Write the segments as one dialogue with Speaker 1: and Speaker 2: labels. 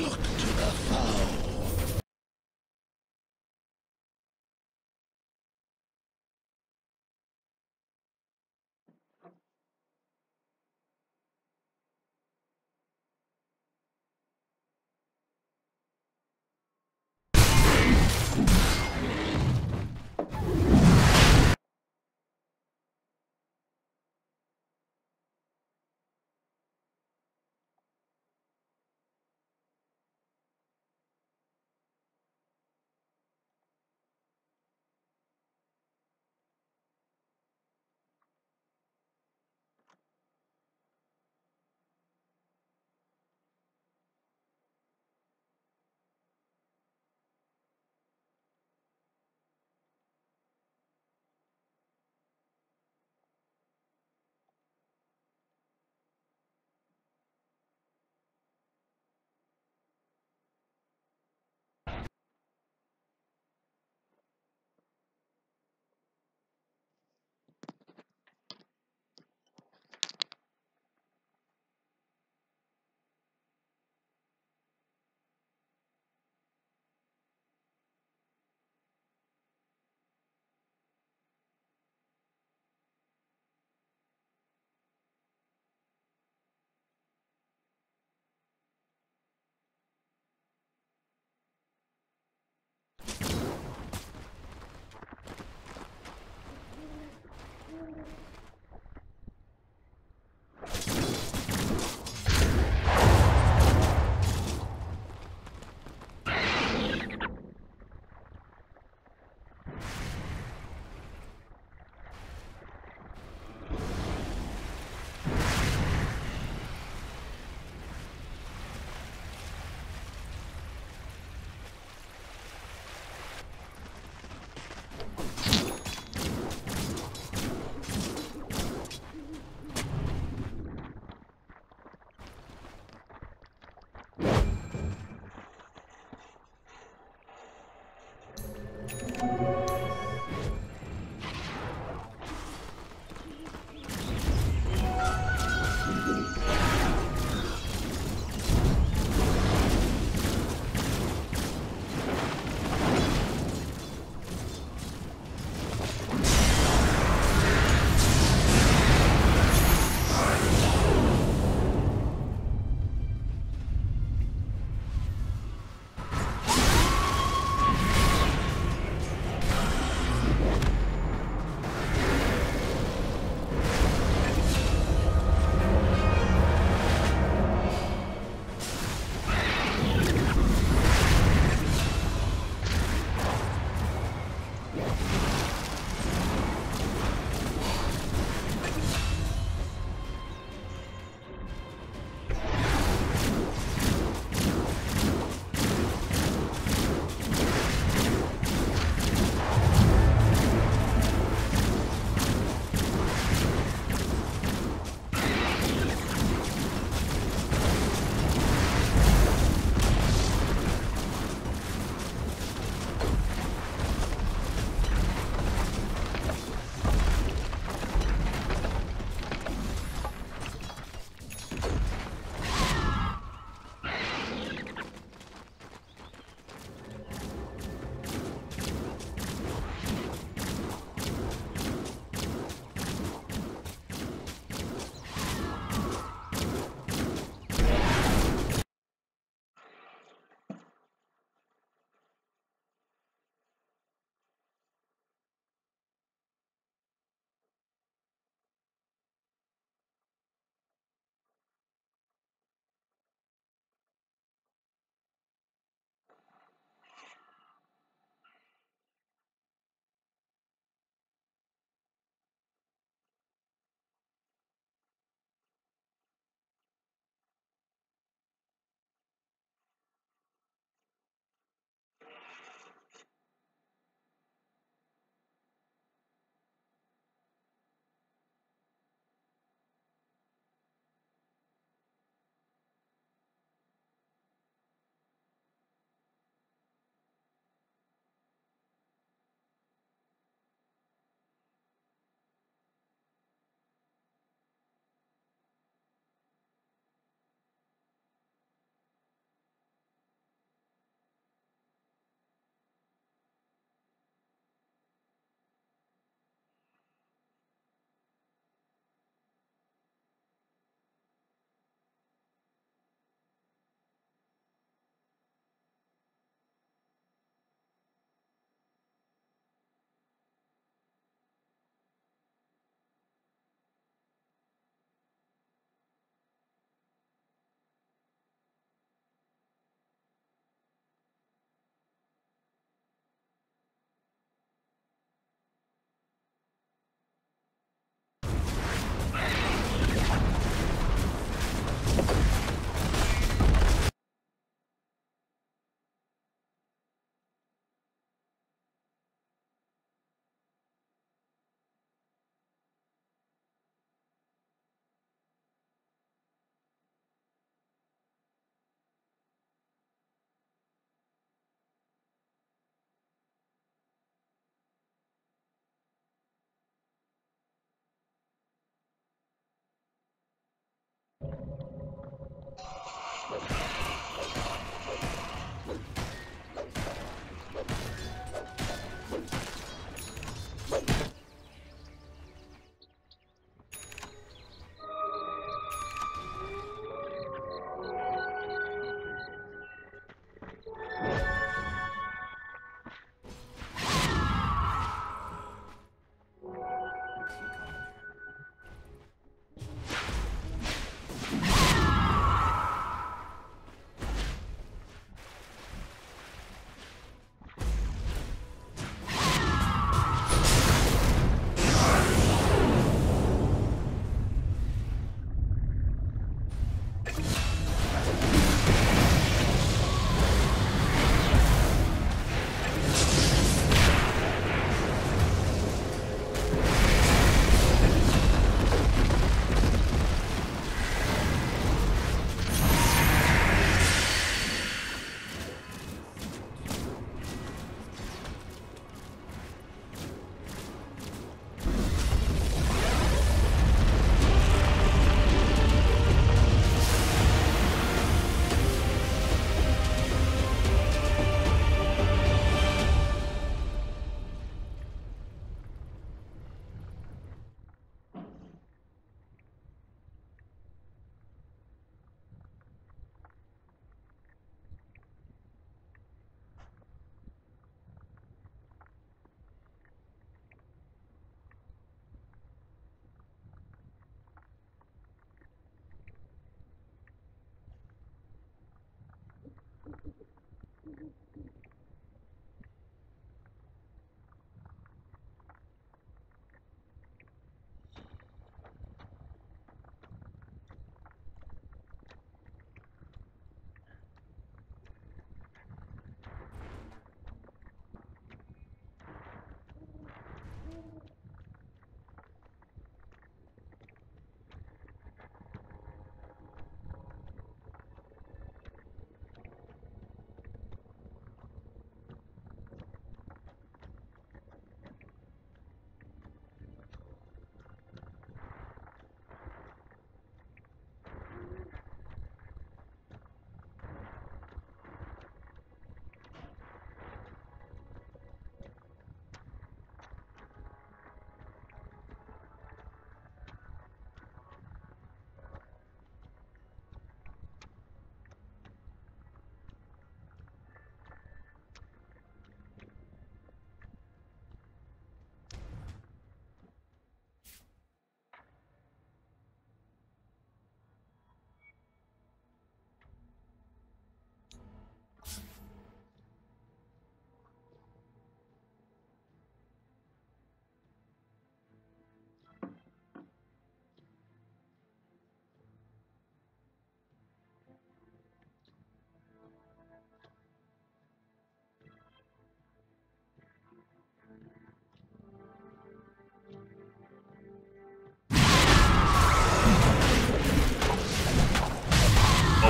Speaker 1: Look to the foe.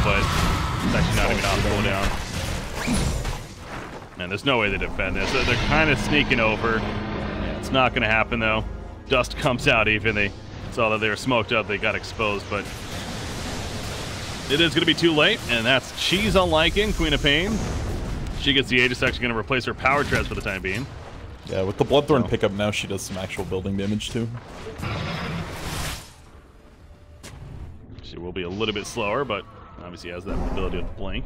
Speaker 2: but it's actually not even off cooldown. And there's no way they defend this. They're kind of sneaking over. It's not going to happen, though. Dust comes out even. They saw that they were smoked up. They got exposed, but it is going to be too late, and that's Cheese on Lycan, Queen of Pain. She gets the Aegis, actually going to replace her power treads for the time being.
Speaker 3: Yeah, with the Bloodthorn pickup now, she does some actual building damage, too.
Speaker 2: She will be a little bit slower, but obviously has that ability with Blink.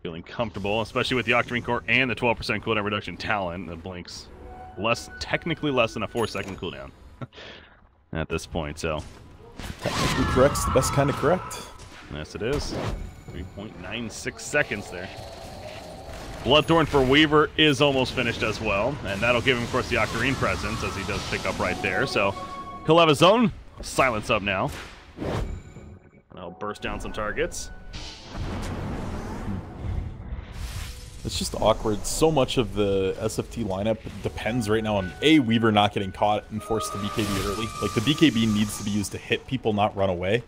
Speaker 2: Feeling comfortable, especially with the Octarine Core and the 12% cooldown reduction talent. The Blink's technically less than a 4-second cooldown at this point, so.
Speaker 3: Technically correct's the best kind of correct.
Speaker 2: Yes, it is. 3.96 seconds there. Bloodthorn for Weaver is almost finished as well, and that'll give him, of course, the Octarine presence, as he does pick up right there, so he'll have his own silence up now. That'll burst down some targets.
Speaker 3: It's just awkward. So much of the SFT lineup depends right now on A, Weaver not getting caught and forced to BKB early. Like, the BKB needs to be used to hit people, not run away.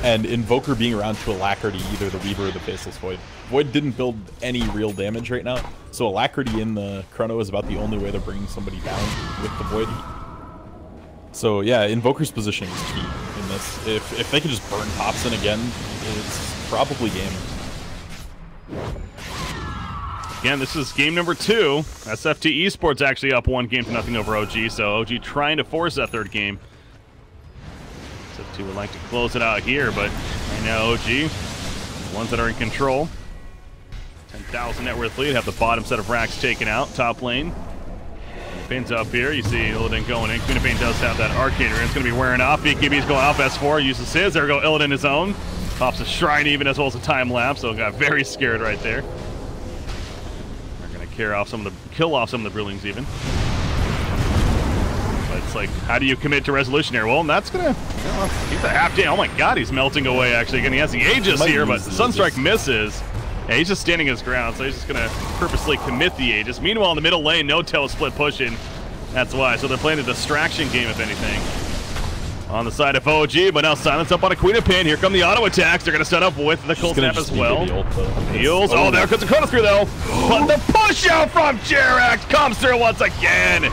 Speaker 3: And Invoker being around to Alacrity, either the Weaver or the Faceless Void. Void didn't build any real damage right now, so Alacrity in the Chrono is about the only way to bring somebody down with the Void. So yeah, Invoker's positioning is key in this. If they can just burn Thompson again, it's probably game.
Speaker 2: Again, this is game number 2. SFT Esports actually up 1-0 over OG, so OG trying to force that third game. SFT would like to close it out here, but right now OG, the ones that are in control. 10,000 net worth lead, have the bottom set of racks taken out, top lane. Pain's up here, you see Illidan going in. Queen of Pain does have that Arcade Ring, it's going to be wearing off. BKB's going off, S4 uses his, there we go, Illidan his own. Pops a Shrine even as well as a time lapse, so got very scared right there. Kill off some of the Brewlings even. But it's like, how do you commit to resolution here? Well, and that's gonna, he's a half day. Oh my god, he's melting away actually. Again, he has the Aegis here, but Sunstrike misses. Yeah, he's just standing his ground, so he's just gonna purposely commit the Aegis. Meanwhile, in the middle lane, no tail split pushing. That's why. So they're playing a distraction game, if anything. On the side of OG, but now silence up on a Queen of Pain. Here come the auto attacks. They're going to set up with the Cold Snap as well. Heals. Oh, there comes the Chronosphere though. But the push out from Jerax comes through once again.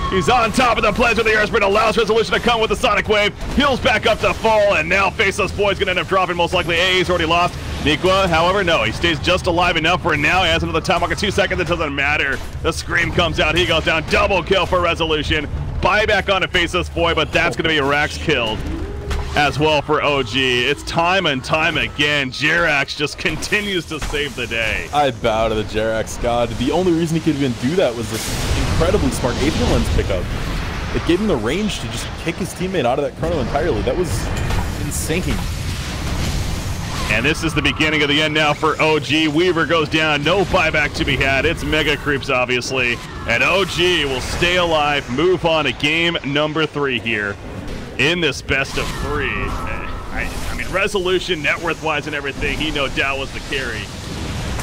Speaker 2: He's on top of the pledge with the air sprint. Allows resolution to come with the Sonic Wave. Heals back up to full, and now Faceless Boy's going to end up dropping. Most likely A's already lost. Nikwa, however, no. He stays just alive enough for now. He has another time walk of 2 seconds. It doesn't matter. The Scream comes out. He goes down. Double kill for resolution. Buyback on a Faceless Boy, but that's going to be Rax killed as well for OG. It's time and time again. Jerax just continues to save the day.
Speaker 3: I bow to the Jerax god. The only reason he could even do that was this incredibly smart Aether Lens pickup. It gave him the range to just kick his teammate out of that Chrono entirely. That was insane.
Speaker 2: And this is the beginning of the end now for OG. Weaver goes down, no buyback to be had. It's Mega Creeps, obviously. And OG will stay alive, move on to game number 3 here in this best of 3. I mean, resolution, net worth-wise and everything, he no doubt was the carry.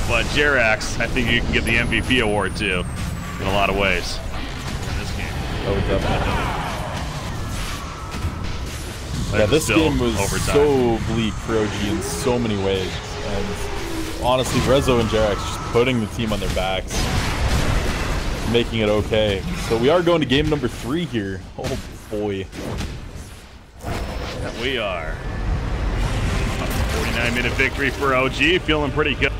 Speaker 2: But Jerax, I think you can get the MVP award, too, in a lot of ways in this game.
Speaker 3: Oh, definitely. Yeah, this game was so bleak for OG in so many ways, and honestly, Rezo and Jerax just putting the team on their backs, making it okay. So we are going to game number 3 here. Oh boy.
Speaker 2: Yeah, we are. 49-minute victory for OG, feeling pretty good.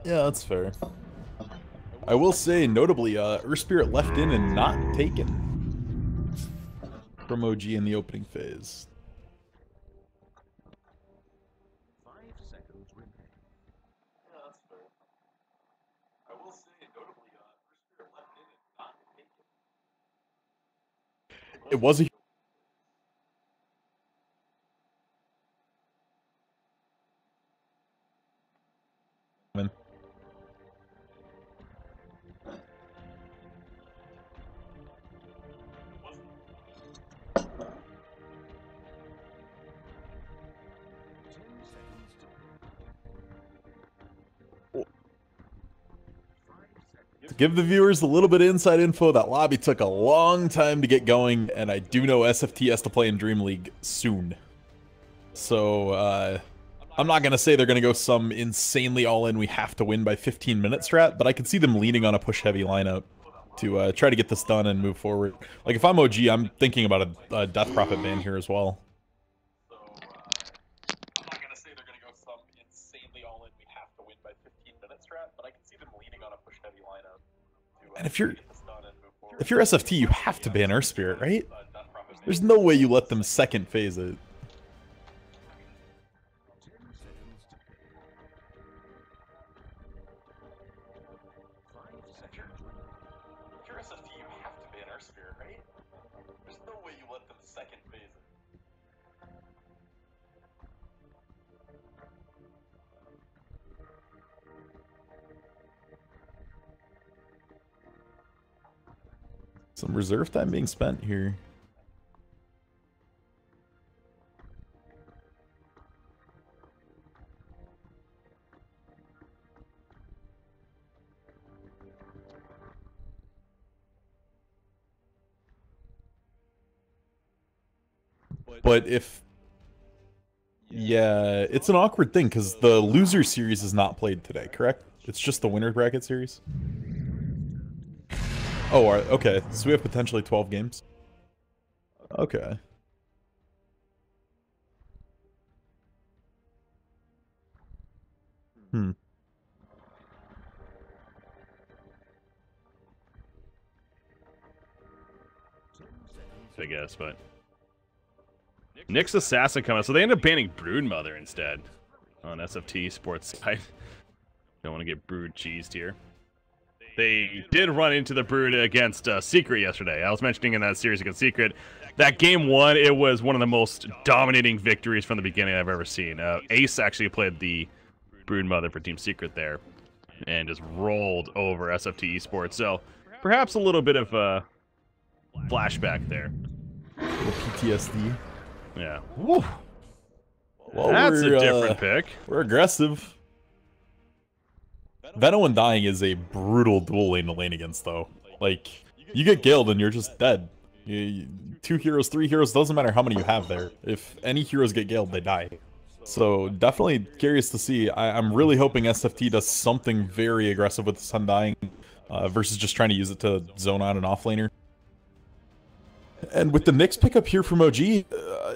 Speaker 3: Yeah, that's fair. I will say, notably, Spirit left in and not taken from OG in the opening phase. It was a To give the viewers a little bit of inside info, that lobby took a long time to get going, and I do know SFT has to play in Dream League soon. So, I'm not going to say they're going to go some insanely all-in, we have to win by 15 minute strat, but I can see them leaning on a push-heavy lineup to try to get this done and move forward. Like, if I'm OG, I'm thinking about a Death Prophet ban here as well. And if you're SFT, you have to ban Earth Spirit, right? There's no way you let them second phase it. Some reserve time being spent here. But if... Yeah, it's an awkward thing, because the loser series is not played today, correct? It's just the winner bracket series? Oh, okay. So we have potentially 12 games? Okay.
Speaker 2: I guess, but... Nyx Assassin coming, so they end up banning Broodmother instead on SFT Sports side. Don't want to get Brood cheesed here. They did run into the Brood against Secret yesterday. I was mentioning in that series against Secret, that game one, it was one of the most dominating victories from the beginning I've ever seen. Ace actually played the Broodmother for Team Secret there and just rolled over SFT Esports. So perhaps a little bit of a flashback there.
Speaker 3: A little PTSD.
Speaker 2: Yeah.
Speaker 3: Woo. Well,
Speaker 2: that's a different pick.
Speaker 3: We're aggressive. Venom Undying is a brutal dual lane to lane against, though. Like, you get Giled and you're just dead. 2 heroes, 3 heroes, doesn't matter how many you have there. If any heroes get Giled, they die. So, definitely curious to see. I'm really hoping SFT does something very aggressive with this Undying versus just trying to use it to zone out an offlaner. And with the Nyx pickup here from OG,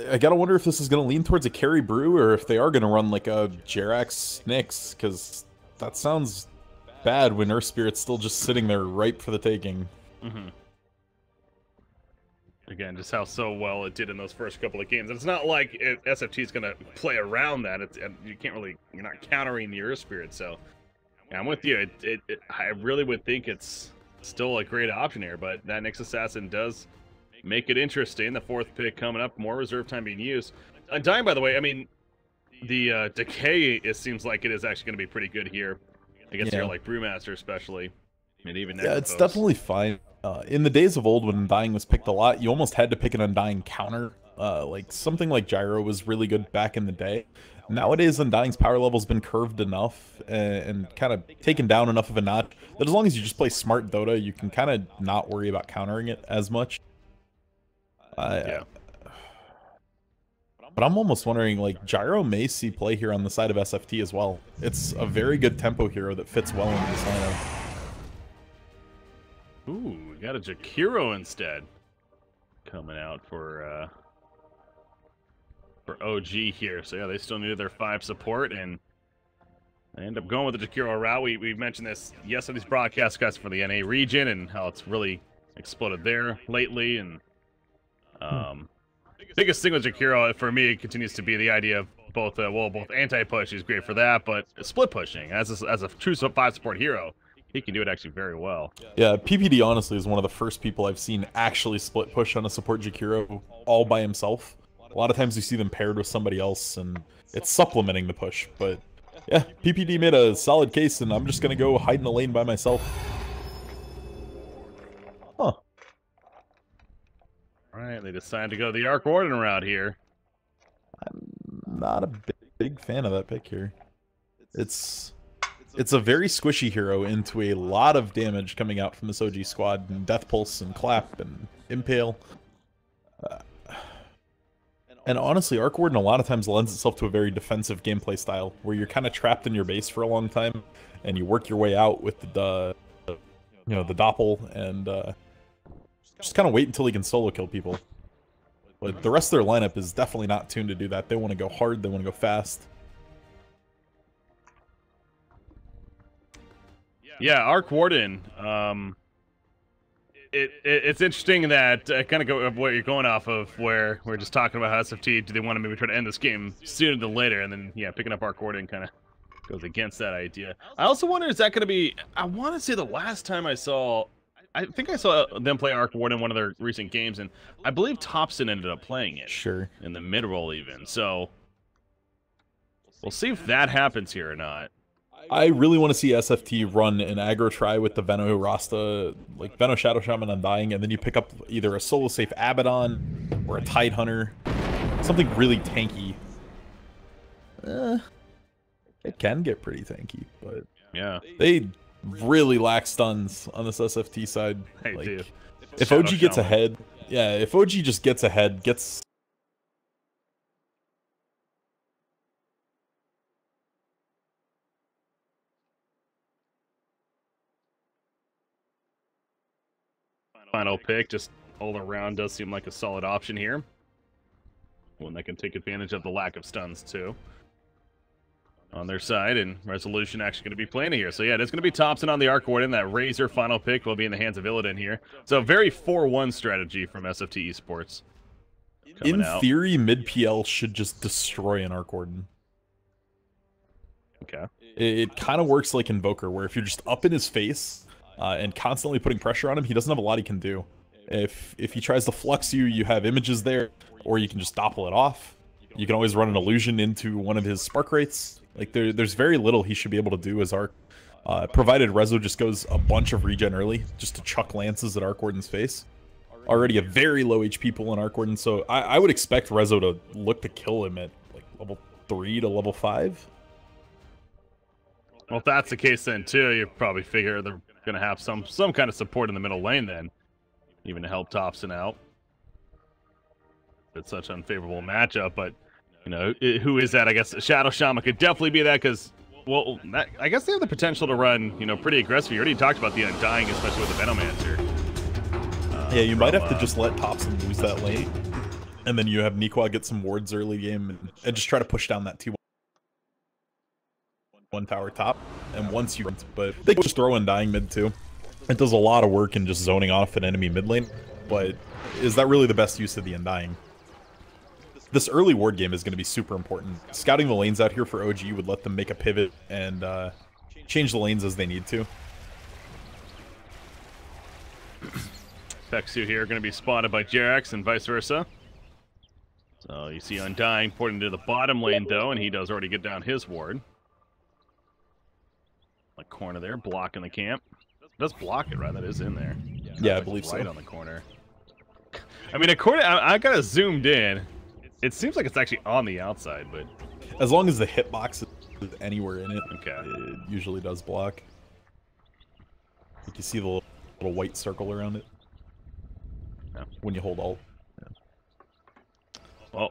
Speaker 3: I gotta wonder if this is gonna lean towards a carry brew or if they are gonna run like a Jerax Nyx, because that sounds bad when Earth Spirit's still just sitting there ripe for the taking.
Speaker 2: Mm-hmm. Again, just how so well it did in those first couple of games. And it's not like SFT is gonna play around that. You're not countering the Earth Spirit. So yeah, I'm with you. I really would think it's still a great option here, but that Nyx Assassin does make it interesting. The 4th pick coming up, more reserve time being used. Undying, by the way, I mean, the decay, it seems like it is actually going to be pretty good here against a hero like Brewmaster, especially. And even
Speaker 3: yeah, it's definitely fine. In the days of old, when Undying was picked a lot, you almost had to pick an Undying counter. Like something like Gyro was really good back in the day. Nowadays, Undying's power level's been curved enough and kind of taken down enough of a notch that as long as you just play smart Dota, you can kind of not worry about countering it as much.
Speaker 2: Yeah.
Speaker 3: But I'm almost wondering, like, Gyro may see play here on the side of SFT as well. It's a very good tempo hero that fits well into this lineup.
Speaker 2: Ooh, we got a Jakiro instead coming out for OG here. So yeah, they still needed their 5 support, and I end up going with the Jakiro route. We mentioned this yesterday's broadcast guys for the NA region and how it's really exploded there lately. And biggest thing with Jakiro for me continues to be the idea of both both anti-push, he's great for that, but split pushing as a true 5 support hero, he can do it actually very well.
Speaker 3: Yeah, PPD honestly is one of the first people I've seen actually split push on a support Jakiro all by himself. A lot of times you see them paired with somebody else, and it's supplementing the push. But yeah, PPD made a solid case, and I'm just gonna go hide in the lane by myself. Huh.
Speaker 2: Alright, they decided to go the Arc Warden route here.
Speaker 3: I'm not a big fan of that pick here. It's a very squishy hero into a lot of damage coming out from this OG squad, and Death Pulse and Clap and Impale. And honestly, Arc Warden a lot of times lends itself to a very defensive gameplay style, where you're kind of trapped in your base for a long time, and you work your way out with the the Doppel, and just kind of wait until he can solo kill people. But the rest of their lineup is definitely not tuned to do that. They want to go hard, they want to go fast.
Speaker 2: Yeah, Arc Warden. It's interesting that kind of go what you're going off of, where we're just talking about how SFT, do they want to maybe try to end this game sooner than later, and then yeah, picking up Arc Warden kind of goes against that idea. I also wonder, is that going to be? I want to say the last time I think I saw them play Arc Warden in one of their recent games, and I believe Thompson ended up playing it.
Speaker 3: Sure. In
Speaker 2: the mid roll even. So we'll see if that happens here or not.
Speaker 3: I really want to see SFT run an aggro try with the Veno Rasta, like Veno Shadow Shaman Undying, and then you pick up either a solo safe Abaddon or a Tide Hunter, something really tanky. It can get pretty tanky, but
Speaker 2: yeah,
Speaker 3: they really lack stuns on this SFT side.
Speaker 2: Hey,
Speaker 3: like,
Speaker 2: dude.
Speaker 3: If OG gets ahead, yeah, if OG just gets ahead, gets
Speaker 2: final pick, just all around does seem like a solid option here. One that can take advantage of the lack of stuns too on their side, and Resolution actually going to be playing it here. So yeah, it's going to be Thompson on the Arc Warden. That Razor final pick will be in the hands of Illidan here. So very 4-1 strategy from SFT Esports.
Speaker 3: In theory, mid PL should just destroy an Arc Warden.
Speaker 2: Okay.
Speaker 3: It kind of works like Invoker, where if you're just up in his face and constantly putting pressure on him, he doesn't have a lot he can do. If he tries to flux you, you have images there, or you can just doppel it off. You can always run an illusion into one of his spark rates. Like there's very little he should be able to do as Arc, provided Rezo just goes a bunch of regen early, just to chuck lances at Arc Warden's face. Already a very low HP pool in Arc Warden, so I would expect Rezo to look to kill him at like level 3 to level 5.
Speaker 2: Well, if that's the case then too, you probably figure they're gonna have some kind of support in the middle lane then, even to help Thompson out. It's such an unfavorable matchup, but you know, who is that? I guess Shadow Shaman could definitely be that, because, well, I guess they have the potential to run, you know, pretty aggressive. You already talked about the Undying, especially with the Venomancer.
Speaker 3: Yeah, you might have to just let Thompson lose that lane, and then you have Nikwa get some wards early game, and just try to push down that T1 tower top. And once you, but they can just throw Undying mid too. It does a lot of work in just zoning off an enemy mid lane, but is that really the best use of the Undying? This early ward game is going to be super important. Scouting the lanes out here for OG would let them make a pivot and change the lanes as they need to.
Speaker 2: Vexu here going to be spotted by Jerax and vice versa. So you see Undying porting to the bottom lane though, and he does already get down his ward. Like corner there, blocking the camp. It does block it, right? That is in there.
Speaker 3: Yeah, I believe so.
Speaker 2: Right on the corner. I mean, according, I got zoomed in. It seems like it's actually on the outside, but
Speaker 3: as long as the hitbox is anywhere in it,
Speaker 2: okay,
Speaker 3: it usually does block. Like you see the little white circle around it.
Speaker 2: Yeah.
Speaker 3: When you hold alt. Yeah.
Speaker 2: Well,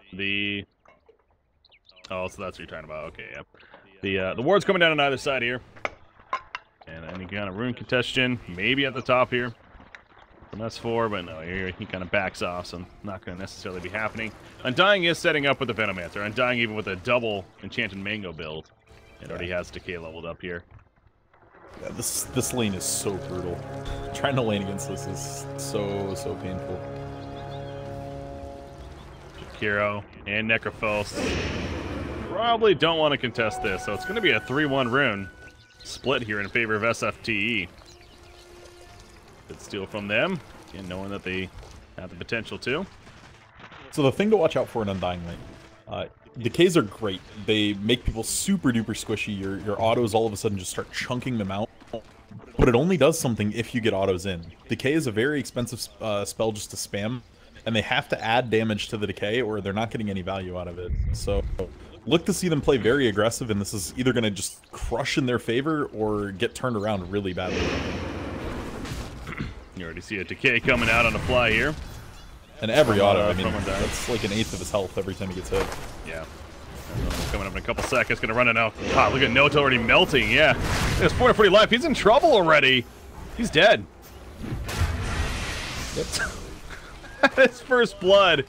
Speaker 2: oh, so that's what you're talking about. Okay, yeah. The ward's coming down on either side here, and any kind of rune congestion, maybe at the top here from S4, but no, he kind of backs off, so not going to necessarily be happening. Undying is setting up with the Venomancer. Undying even with a double Enchanted Mango build It already has Decay leveled up here.
Speaker 3: Yeah, this lane is so brutal. Trying to lane against this is so painful.
Speaker 2: Jakiro and Necrophos probably don't want to contest this, so it's going to be a 3-1 rune split here in favor of SFTE. Good steal from them, and knowing that they have the potential to.
Speaker 3: So the thing to watch out for in Undying Lane, decays are great. They make people super duper squishy. Your autos all of a sudden just start chunking them out. But it only does something if you get autos in. Decay is a very expensive spell just to spam, and they have to add damage to the decay or they're not getting any value out of it. So look to see them play very aggressive, and this is either going to just crush in their favor or get turned around really badly.
Speaker 2: You already see a decay coming out on the fly here.
Speaker 3: And every auto, I mean, that's like an eighth of his health every time he gets hit.
Speaker 2: Yeah. Coming up in a couple seconds, gonna run it out. God, look at Noto already melting, yeah. There's 440 life, he's in trouble already. He's dead. Yep. His first blood.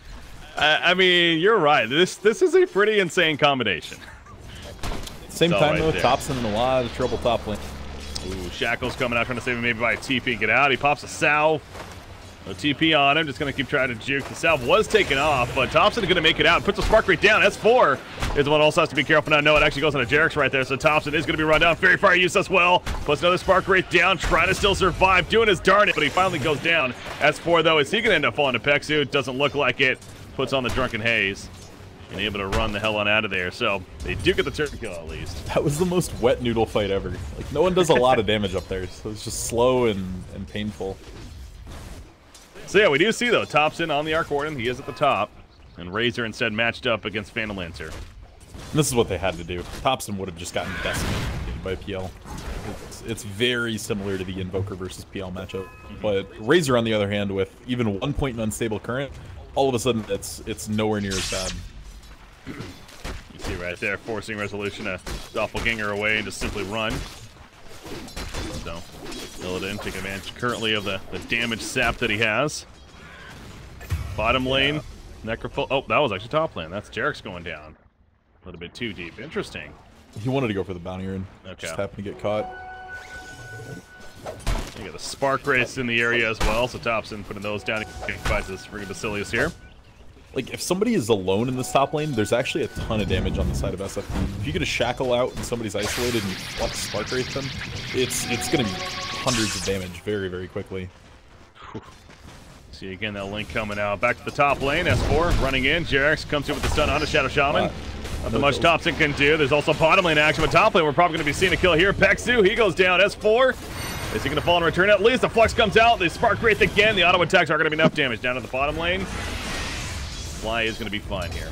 Speaker 2: I mean, you're right. This is a pretty insane combination.
Speaker 3: Same time
Speaker 2: right
Speaker 3: though,
Speaker 2: there.
Speaker 3: Topson in a lot of trouble top lane.
Speaker 2: Ooh, Shackle's coming out trying to save him maybe by a TP and get out. He pops a salve. No TP on him, just going to keep trying to juke. The salve was taken off, but Topson is going to make it out. Puts the spark rate down. S4 is the one also has to be careful now. No, it actually goes on a Jarek's right there, so Topson is going to be run down. Fairy Fire use as well. Puts another spark rate down, trying to still survive, doing his darnest, but he finally goes down. S4, though, is he going to end up falling to Pexu? Doesn't look like it. Puts on the Drunken Haze and able to run the hell on out of there. So they do get the turn kill at least.
Speaker 3: That was the most wet noodle fight ever. Like, no one does a lot of damage up there, so it's just slow and painful.
Speaker 2: So yeah, we do see though, Topson on the Arc Warden, he is at the top, and Razor instead matched up against Phantom Lancer.
Speaker 3: And this is what they had to do. Topson would have just gotten decimated by PL. It's very similar to the Invoker versus PL matchup. But Razor, on the other hand, with even 1 point in unstable current, all of a sudden it's nowhere near as bad.
Speaker 2: You see right there, forcing Resolution to doppelganger away and just simply run. So, Illidan taking advantage currently of the damage sap that he has. Bottom lane, Necrophil. Oh, that was actually top lane. That's Jarek's going down. A little bit too deep. Interesting.
Speaker 3: He wanted to go for the bounty rune.
Speaker 2: Okay.
Speaker 3: Just happened to get caught.
Speaker 2: You got the Spark Race in the area as well, so Topson putting those down. He fights this friggin' Basilius here.
Speaker 3: Like, if somebody is alone in this top lane, there's actually a ton of damage on the side of SFP. If you get a Shackle out and somebody's isolated and you flex Spark Wraith them, it's going to be hundreds of damage very, very quickly.
Speaker 2: See again that Link coming out. Back to the top lane, S4 running in. Jarex comes in with the stun on a Shadow Shaman. Not much Topson can do. There's also bottom lane action, but top lane we're probably going to be seeing a kill here. Pexu, he goes down. S4, is he going to fall in return? At least the Flux comes out. The Spark Wraith again. The auto attacks aren't going to be enough damage. Down to the bottom lane. Fly is going to be fine here.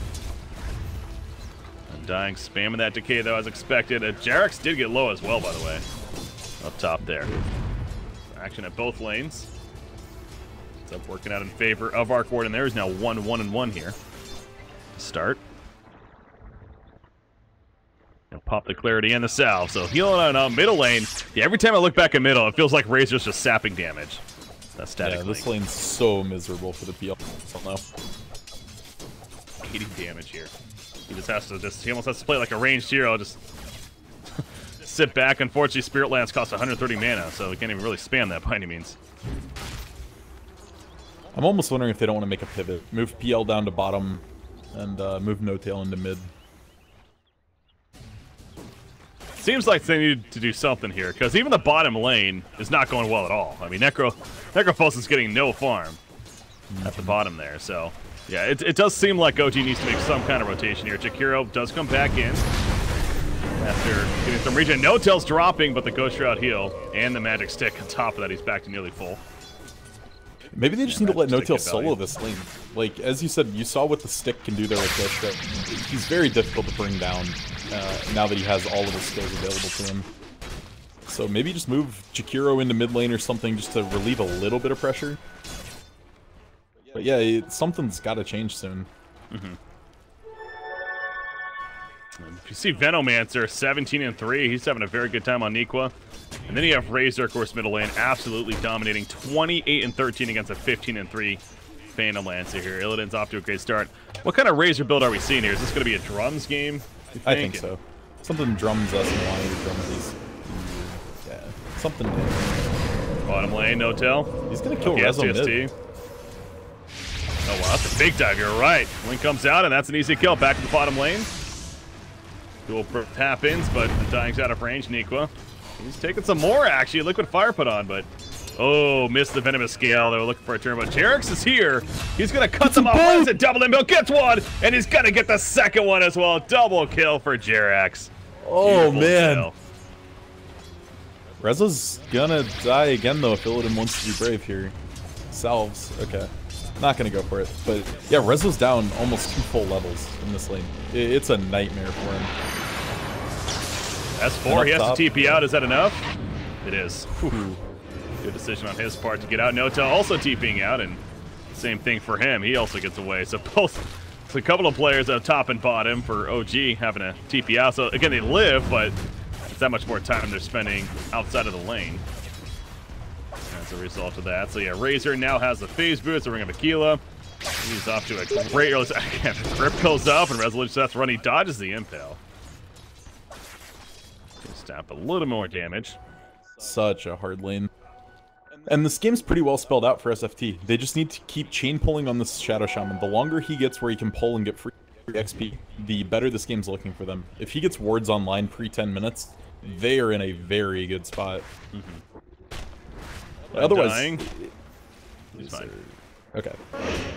Speaker 2: Undying spamming that decay though as expected. Jarex did get low as well, by the way. Up top there. Action at both lanes. It's up working out in favor of Arc Warden. There is now 1-1-1 here. Start. Now pop the clarity and the salve. So healing on middle lane. Yeah, every time I look back at middle, it feels like Razor's just sapping damage. That's static.
Speaker 3: Yeah, this lane's so miserable for the PL. I don't know.
Speaker 2: 80 damage here. He just has to he almost has to play like a ranged hero, just sit back. Unfortunately, Spirit Lance costs 130 mana, so we can't even really spam that by any means.
Speaker 3: I'm almost wondering if they don't want to make a pivot. Move PL down to bottom and move No Tail into mid.
Speaker 2: Seems like they need to do something here, because even the bottom lane is not going well at all. I mean, Necrophos is getting no farm at the bottom there, so yeah, it does seem like OG needs to make some kind of rotation here. Jakiro does come back in after getting some regen. No Tail's dropping, but the Ghost Shroud heal and the Magic Stick on top of that, he's back to nearly full.
Speaker 3: Maybe they just need to let No Tail solo this lane. Like, as you said, you saw what the stick can do there with Ghost Shroud. He's very difficult to bring down now that he has all of his skills available to him. So maybe just move Jakiro into mid lane or something just to relieve a little bit of pressure. But yeah, something's got to change soon.
Speaker 2: If you see Venomancer, 17-3, he's having a very good time on Nikwa. And then you have Razor, of course, middle lane, absolutely dominating, 28-13 against a 15-3 Phantom Lancer here. Illidan's off to a great start. What kind of Razor build are we seeing here? Is this going to be a drums game?
Speaker 3: I think so. Something drums us and why drums these. Yeah, something new.
Speaker 2: Bottom lane, no tell.
Speaker 3: He's gonna kill Rezo mid.
Speaker 2: Oh wow, that's a big dive, you're right. Link comes out and that's an easy kill. Back to the bottom lane. Dual happens, but the dying's out of range, Nikwa. He's taking some more actually. Liquid fire put on, but oh, missed the venomous scale. They were looking for a turn, but Jerix is here. He's gonna cut them off. What is it? Double inbuild, gets one, and he's gonna get the second one as well. Double kill for Jerax.
Speaker 3: Oh
Speaker 2: Beautiful
Speaker 3: man.
Speaker 2: kill.
Speaker 3: Rezo's gonna die again though if Illidan wants to be brave here. Salves, okay. Not gonna go for it, but yeah, Rezo's down almost 2 full levels in this lane. It's a nightmare for him.
Speaker 2: S4, he has to TP out. Is that enough? It is. Whew. Good decision on his part to get out. Nota also TPing out, and same thing for him. He also gets away. So both, a couple of players up top and bottom for OG having a TP out. So again, they live, but it's that much more time they're spending outside of the lane as a result of that. So yeah, Razor now has the phase boost, the Ring of Aquila. He's off to a great early. Grip goes up, and Resolution Seth's running dodges the impale. Stop a little more damage.
Speaker 3: Such a hard lane. And this game's pretty well spelled out for SFT. They just need to keep chain pulling on this Shadow Shaman. The longer he gets where he can pull and get free XP, the better this game's looking for them. If he gets wards online pre-10 minutes, they are in a very good spot. Otherwise,
Speaker 2: dying. He's fine.
Speaker 3: Okay.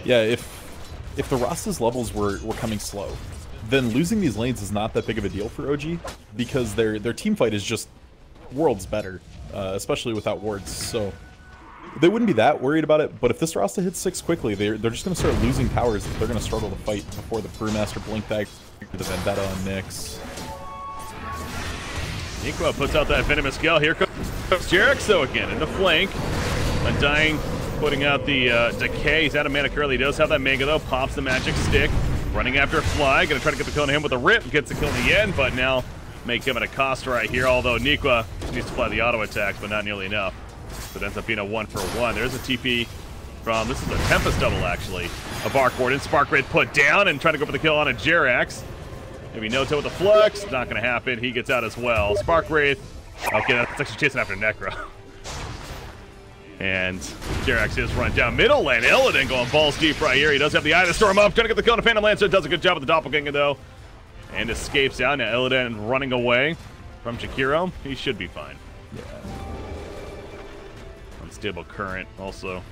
Speaker 3: Yeah, if the Rasta's levels were coming slow, then losing these lanes is not that big of a deal for OG because their team fight is just worlds better, especially without wards. So they wouldn't be that worried about it. But if this Rasta hits 6 quickly, they're just going to start losing towers. They're going to struggle to fight before the Brewmaster Blink Bag, the Vendetta on Nyx.
Speaker 2: Nikwa puts out that venomous scale. Here comes Jerax though again in the flank. Undying putting out the decay. He's out of mana currently. He does have that mega though. Pops the magic stick. Running after Fly. Gonna try to get the kill on him with a rip. Gets the kill in the end, but now make him at a cost right here. Although Nikwa needs to fly the auto attacks, but not nearly enough. So it ends up being a 1-for-1. There's a TP from, this is a Tempest double actually. A Bark Warden. Spark Wraith put down and trying to go for the kill on a Jerax. Maybe Nota with the Flux. Not gonna happen. He gets out as well. Spark Wraith. Okay, that's actually chasing after Necro. And Jerax is run down middle lane. Illidan going balls deep right here. He does have the Eye of the Storm up. Trying to get the kill on a Phantom Lancer. Does a good job with the Doppelganger though. And escapes out. Now Illidan running away from Jakiro. He should be fine.
Speaker 3: Yeah.
Speaker 2: Unstable current also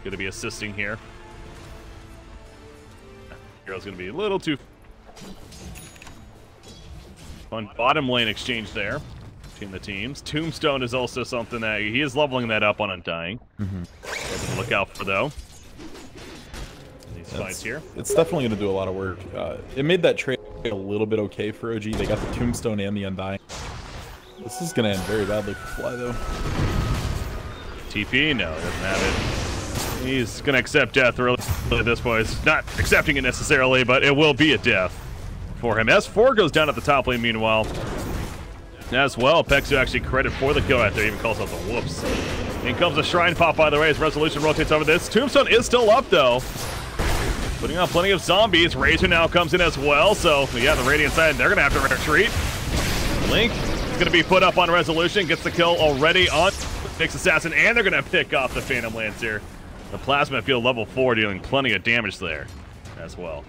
Speaker 2: going to be assisting here. Jakiro's going to be a little too fun. Bottom lane exchange there between the teams. Tombstone is also something that he is leveling that up on Undying. Something to look out for though. These fights here.
Speaker 3: It's definitely going to do a lot of work. It made that trade a little bit okay for OG. They got the Tombstone and the Undying. This is going to end very badly for Fly though.
Speaker 2: TP? No, he doesn't have it. He's going to accept death really at this point. He's not accepting it necessarily, but it will be a death for him. S4 goes down at the top lane meanwhile. As well, Pexu actually credit for the kill right there. Even calls out the whoops. In comes a Shrine Pop, by the way, as Resolution rotates over this. Tombstone is still up, though. Putting on plenty of zombies. Razor now comes in as well, so yeah, the Radiant side, they're going to have to retreat. Link is going to be put up on Resolution. Gets the kill already on Nyx Assassin, and they're going to pick off the Phantom Lancer. The Plasma Field level 4 dealing plenty of damage there as well.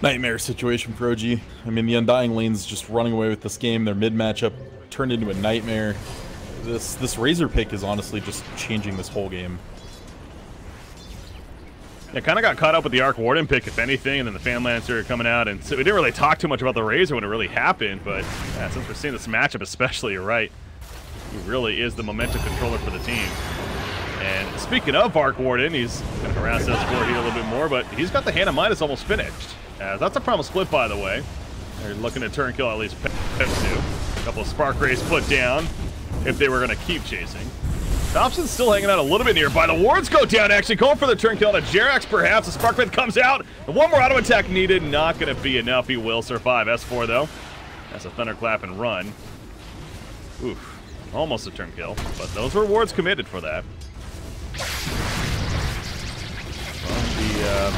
Speaker 3: Nightmare situation for OG. I mean, the Undying lane's just running away with this game. Their mid matchup turned into a nightmare. This Razor pick is honestly just changing this whole game.
Speaker 2: Yeah, kind of got caught up with the Arc Warden pick, if anything, and then the Phantom Lancer coming out, and so we didn't really talk too much about the Razor when it really happened, but yeah, since we're seeing this matchup especially, you're right. He really is the momentum controller for the team. And speaking of Arc Warden, he's going to harass S4 here a little bit more, but he's got the Hand of Midas almost finished. That's a promo split, by the way. They're looking to turn kill at least Pepsu. A couple of Spark Rays put down if they were going to keep chasing. Thompson's still hanging out a little bit nearby. The wards go down, actually. Going for the turn kill on a Jerax, perhaps. The Spark Wraith comes out. And one more auto attack needed. Not going to be enough. He will survive. S4, though. That's a Thunderclap and run. Oof. Almost a turn kill. But those were wards committed for that. From the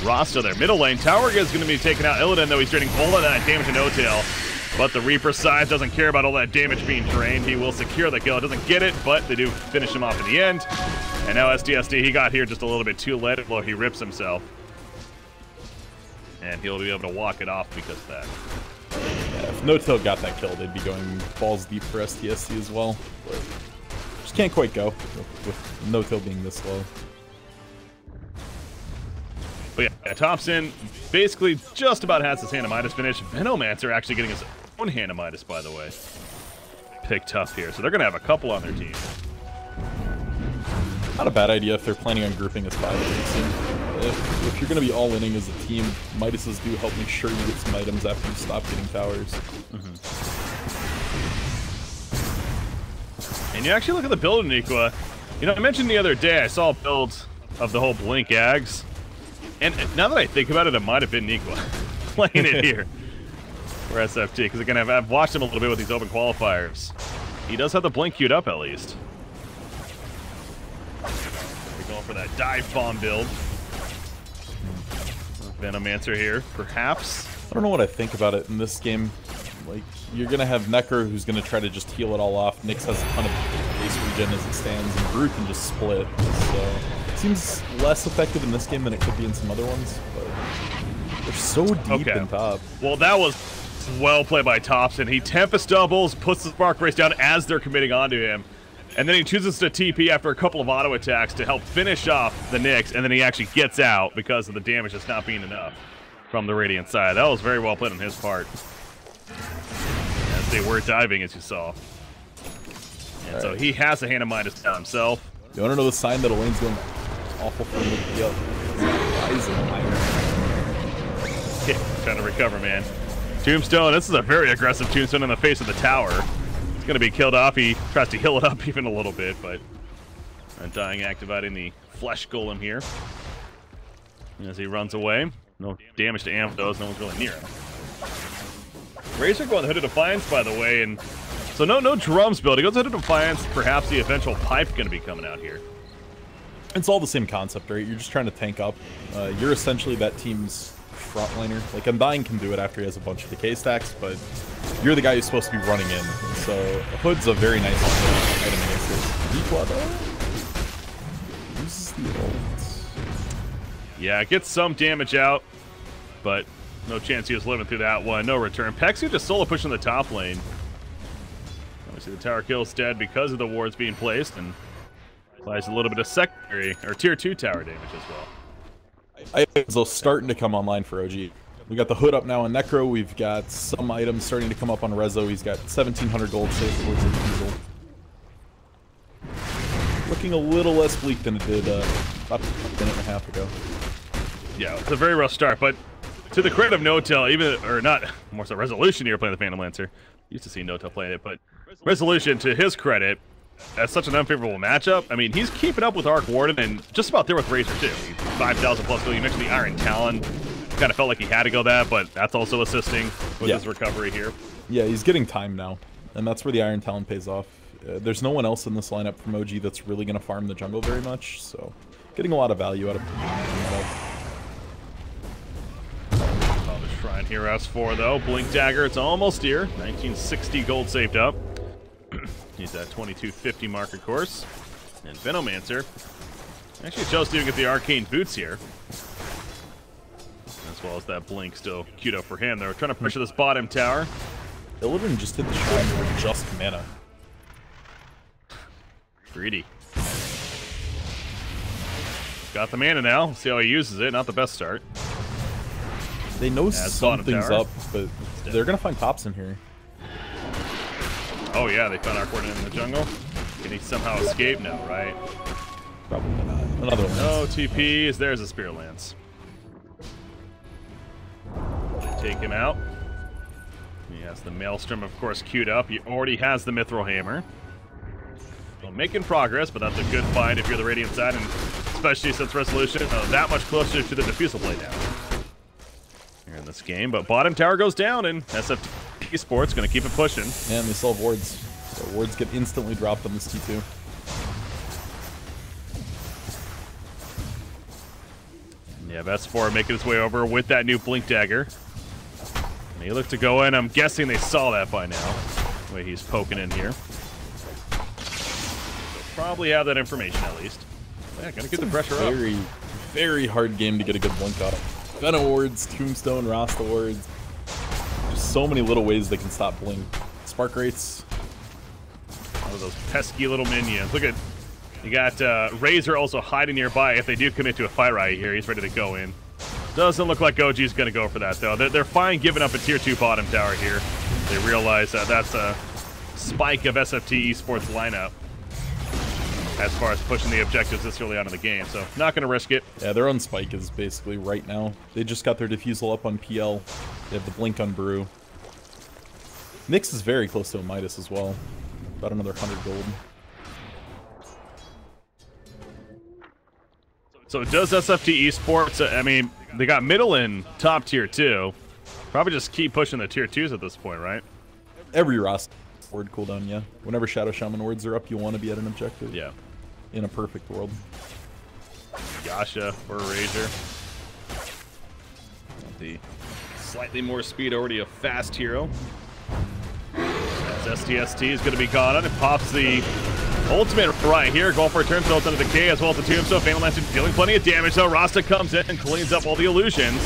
Speaker 2: Rasta there. Middle lane. Tower is going to be taking out Illidan, though he's draining full of that damage to No-Tail. But the Reaper side doesn't care about all that damage being drained. He will secure the kill. Doesn't get it, but they do finish him off in the end. And now SDSD, he got here just a little bit too late. Well, he rips himself. And he'll be able to walk it off because of that.
Speaker 3: Yeah, if No-Tail got that kill, they'd be going balls deep for SDSD as well. But just can't quite go with No-Tail being this low.
Speaker 2: But yeah, Thompson basically just about has his Hand of Midas finish. Venomancer actually getting his own Hand of Midas, by the way. Picked up here, so they're going to have a couple on their team.
Speaker 3: Not a bad idea if they're planning on grouping as 5 If you're going to be all-inning as a team, Midases do help make sure you get some items after you stop getting towers.
Speaker 2: And you actually look at the build, Iniqua. You know, I mentioned the other day I saw a build of the whole Blink Ags. And now that I think about it, it might have been Iniqua playing it here for SFT. Because again, I've watched him a little bit with these open qualifiers. He does have the Blink queued up at least. We're going for that dive bomb build. Venomancer here, perhaps.
Speaker 3: I don't know what I think about it in this game. Like, you're going to have Necker who's going to try to just heal it all off. Nyx has a ton of base regen as it stands, and Brew can just split. So, it seems less effective in this game than it could be in some other ones, but they're so deep in top.
Speaker 2: Well, that was well played by Thompson. He Tempest doubles, puts the Spark Race down as they're committing onto him. And then he chooses to TP after a couple of auto attacks to help finish off the Nyx, and then he actually gets out because of the damage just not being enough from the Radiant side. That was very well played on his part. As they were diving, as you saw. And so he has a Hand of Midas down himself.
Speaker 3: You want to know the sign that Elaine's going awful for me? Yep. Rising
Speaker 2: Yeah, trying to recover, man. Tombstone, this is a very aggressive Tombstone in the face of the tower. It's going to be killed off. He tries to heal it up even a little bit, but Undying activating the Flesh Golem here. As he runs away. No damage to Amp, though, as no one's really near him. Razor going Hood of Defiance, by the way, and so no drums build. He goes Hood of Defiance. Perhaps the eventual pipe going to be coming out here.
Speaker 3: It's all the same concept, right? You're just trying to tank up. You're essentially that team's frontliner. Like, Undying can do it after he has a bunch of decay stacks, but you're the guy who's supposed to be running in. So Hood's a very nice item against this. Dequa, though, uses the ult.
Speaker 2: Yeah, it gets some damage out, but no chance he was living through that one. No return. Pexu just solo pushing the top lane. Obviously, the tower kill's dead because of the wards being placed, and applies a little bit of secondary, or tier 2 tower damage as well.
Speaker 3: Items are starting to come online for OG. We got the Hood up now on Necro. We've got some items starting to come up on Rezo. He's got 1,700 gold saved towards his diesel. Looking a little less bleak than it did about a minute and a half ago.
Speaker 2: Yeah, it's a very rough start, but to the credit of No-Tail, even, or not, more so Resolution here playing the Phantom Lancer. Used to see No-Tail playing it, but Resolution, to his credit, that's such an unfavorable matchup. I mean, he's keeping up with Arc Warden and just about there with Razor, too. 5,000 plus gold. You mentioned the Iron Talon. Kind of felt like he had to go that, but that's also assisting with his recovery here.
Speaker 3: Yeah, he's getting time now, and that's where the Iron Talon pays off. There's no one else in this lineup from OG that's really going to farm the jungle very much, so getting a lot of value out of him.
Speaker 2: Shrine here, S4 though. Blink Dagger, it's almost here. 1960 gold saved up. Needs that 2250 mark, of course. And Venomancer actually chose to even get the Arcane Boots here. As well as that Blink still queued up for him. They're trying to pressure this bottom tower.
Speaker 3: Illidan just hit the shrine for just mana.
Speaker 2: Greedy. Got the mana now. We'll see how he uses it. Not the best start.
Speaker 3: They know something's up, but they're going to find tops in here.
Speaker 2: Oh, yeah, they found Arc Warden in the jungle. Can he somehow escape? No, right?
Speaker 3: Probably not. Another one.
Speaker 2: No TPs. There's a Spirit Lance. Take him out. He has the Maelstrom, of course, queued up. He already has the Mithril Hammer. Well, making progress, but that's a good find if you're the Radiant side, and especially since Resolution that much closer to the Diffusal playdown here in this game. But bottom tower goes down, and SFT Sports going to keep it pushing.
Speaker 3: And they still have wards. So wards get instantly dropped on this T2.
Speaker 2: Yeah, S4 making its way over with that new Blink Dagger. And he looked to go in. I'm guessing they saw that by now. The way he's poking in here. They'll probably have that information at least. Yeah, gotta get the pressure up.
Speaker 3: Very, very hard game to get a good blink out of. Venom wards, Tombstone, Rasta wards. There's so many little ways they can stop blink. Spark rates.
Speaker 2: Oh, those pesky little minions. Look at, you got Razor also hiding nearby. If they do commit to a fight right here, he's ready to go in. Doesn't look like OG's going to go for that, though. They're fine giving up a tier 2 bottom tower here. They realize that that's a spike of SFT esports lineup as far as pushing the objectives this early on in the game, so not going to risk it.
Speaker 3: Yeah, their own spike is basically right now. They just got their defusal up on PL. They have the blink on Brew. Nyx is very close to a Midas as well. About another 100 gold.
Speaker 2: So does SFT esports, I mean, they got middle and top tier 2. Probably just keep pushing the tier 2s at this point, right?
Speaker 3: Every roster ward cooldown, yeah. Whenever Shadow Shaman wards are up, you want to be at an objective.
Speaker 2: Yeah.
Speaker 3: In a perfect world.
Speaker 2: Yasha for Razor. The slightly more speed, already a fast hero. As STST is going to be caught on. It pops the ultimate right here. Going for a turn ult under the K as well as the Tombstone. Phantom Lance dealing plenty of damage though. Rasta comes in and cleans up all the illusions.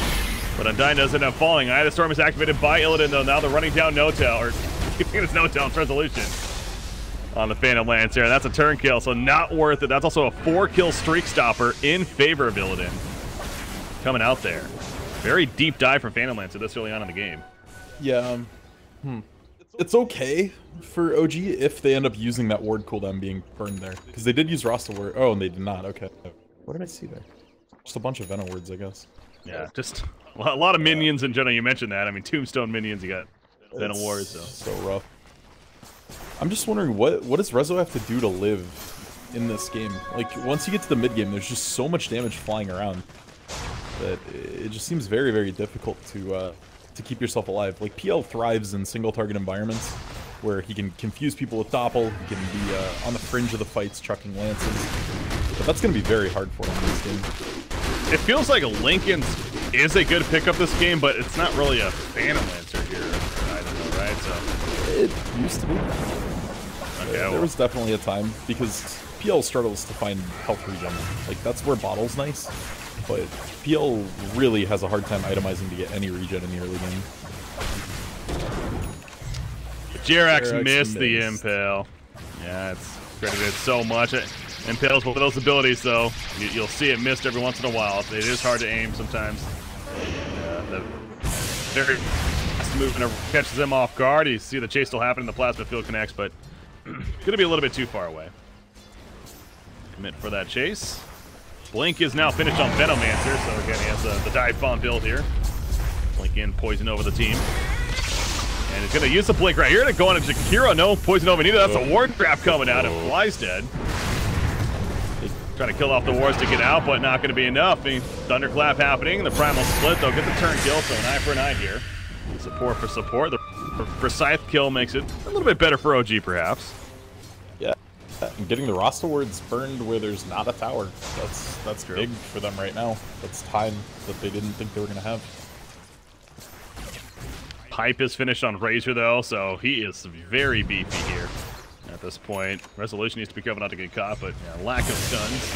Speaker 2: But Undyne doesn't end up falling. Eye of the Storm is activated by Illidan though. Now they're running down No-Tail, or keeping it's No-Tail's resolution on the Phantom Lance here. That's a turn kill, so not worth it. That's also a 4-kill streak stopper in favor of Illidan. Coming out there. Very deep dive from Phantom Lancer this early on in the game.
Speaker 3: Yeah, It's okay for OG if they end up using that ward cooldown being burned there. Because they did use Rasta ward. Oh, and they did not. Okay. What did I see there? Just a bunch of Venom wards, I guess.
Speaker 2: Yeah, just a lot of minions in general. You mentioned that. I mean, Tombstone minions, you got Venom wards.
Speaker 3: So rough. I'm just wondering, what does Rezo have to do to live in this game? Like, once you get to the mid game, there's just so much damage flying around that it just seems very, very difficult to keep yourself alive. Like, PL thrives in single target environments where he can confuse people with Doppel, he can be on the fringe of the fights chucking lances, but that's going to be very hard for him in this game.
Speaker 2: It feels like Lincoln's is a good pickup this game, but it's not really a Phantom Lancer here. I don't know, right? So
Speaker 3: it used to be.
Speaker 2: Okay,
Speaker 3: there was definitely a time, because PL struggles to find health regen. Like, that's where Bottle's nice, but PL really has a hard time itemizing to get any regen in the early game.
Speaker 2: Jerax missed the Impale. Yeah, it's credited so much. Impale's one of those abilities, though. You'll see it missed every once in a while. It is hard to aim sometimes. The very fast movement catches him off guard. You see the chase still happening. The plasma field connects, but gonna be a little bit too far away. Commit for that chase. Blink is now finished on Venomancer, so again he has the dive bomb build here. Blink in, poison over the team. And he's gonna use the blink right here to go on to Jakiro. No poison over neither. That's a ward trap coming out, and Fly's dead. Trying to kill off the wards to get out, but not gonna be enough. Thunderclap happening, the primal split. They'll get the turn kill, so an eye for an eye here. Support for support. The Scythe kill makes it a little bit better for OG, perhaps.
Speaker 3: Yeah, and getting the Rasta wards burned where there's not a tower. That's big for them right now. That's time that they didn't think they were gonna have.
Speaker 2: Pipe is finished on Razor though, so he is very beefy here at this point. Resolution needs to be careful not to get caught, but yeah, lack of stuns.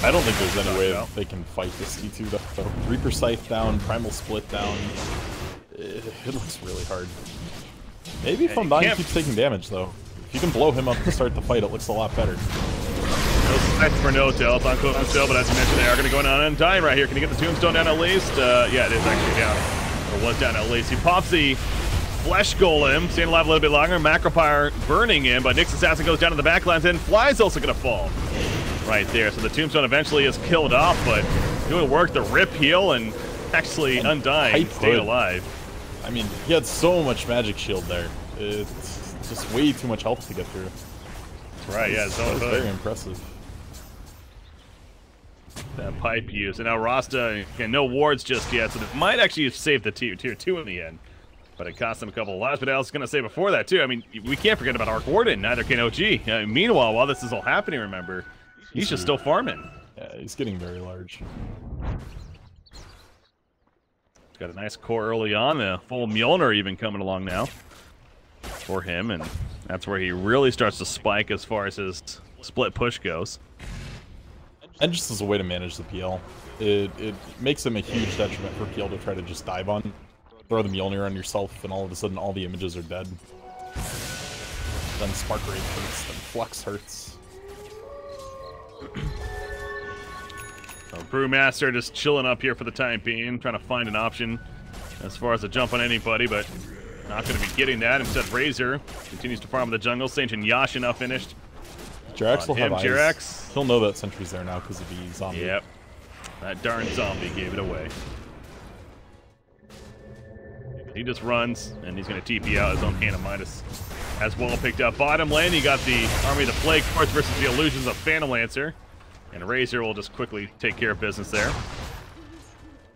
Speaker 3: I don't think there's any way they can fight this T2 though. Reaper Scythe down, Primal Split down. It looks really hard. Maybe if Undyne keeps taking damage though. If you can blow him up to start the fight, it looks a lot better.
Speaker 2: No Scythe for No-Tail. It's on cooldown still, but as you mentioned, they are going to go on Undyne right here. Can he get the Tombstone down at least? Yeah, it is actually down. Or was down at least. He pops the Flesh Golem, staying alive a little bit longer. Macropyre burning in, but Nyx Assassin goes down to the backlines, and Fly's also going to fall right there. So the Tombstone eventually is killed off, but doing work the rip heal and actually Undyne staying alive.
Speaker 3: I mean, he had so much magic shield there. It's just way too much health to get through.
Speaker 2: That's right, yeah.
Speaker 3: That was very impressive.
Speaker 2: That pipe use. And now Rasta, again, no wards just yet, so they might actually save the tier 2 in the end. But it cost them a couple of lives. But I was going to say before that, too, I mean, we can't forget about Arc Warden. Neither can OG. Meanwhile, while this is all happening, remember, he's just still farming.
Speaker 3: Yeah, he's getting very large.
Speaker 2: Got a nice core early on. A full Mjolnir even coming along now for him, and that's where he really starts to spike as far as his split push goes.
Speaker 3: And just as a way to manage the PL, it makes him a huge detriment for PL to try to just dive on, throw the Mjolnir on yourself, and all of a sudden all the images are dead. Then Spark Rage hurts, then Flux hurts.
Speaker 2: So Brewmaster just chilling up here for the time being, trying to find an option as far as a jump on anybody, but not going to be getting that. Instead, Razor continues to farm in the jungle. Saint and Yasha now finished.
Speaker 3: Jerax will have eyes.
Speaker 2: Jerax.
Speaker 3: He'll know that Sentry's there now because of the zombie.
Speaker 2: Yep. That darn zombie gave it away. He just runs, and he's going to TP out his own Hand of Midas. As well picked up bottom lane, you got the Army of the Plague Courts versus the Illusions of Phantom Lancer. And Razor will just quickly take care of business there.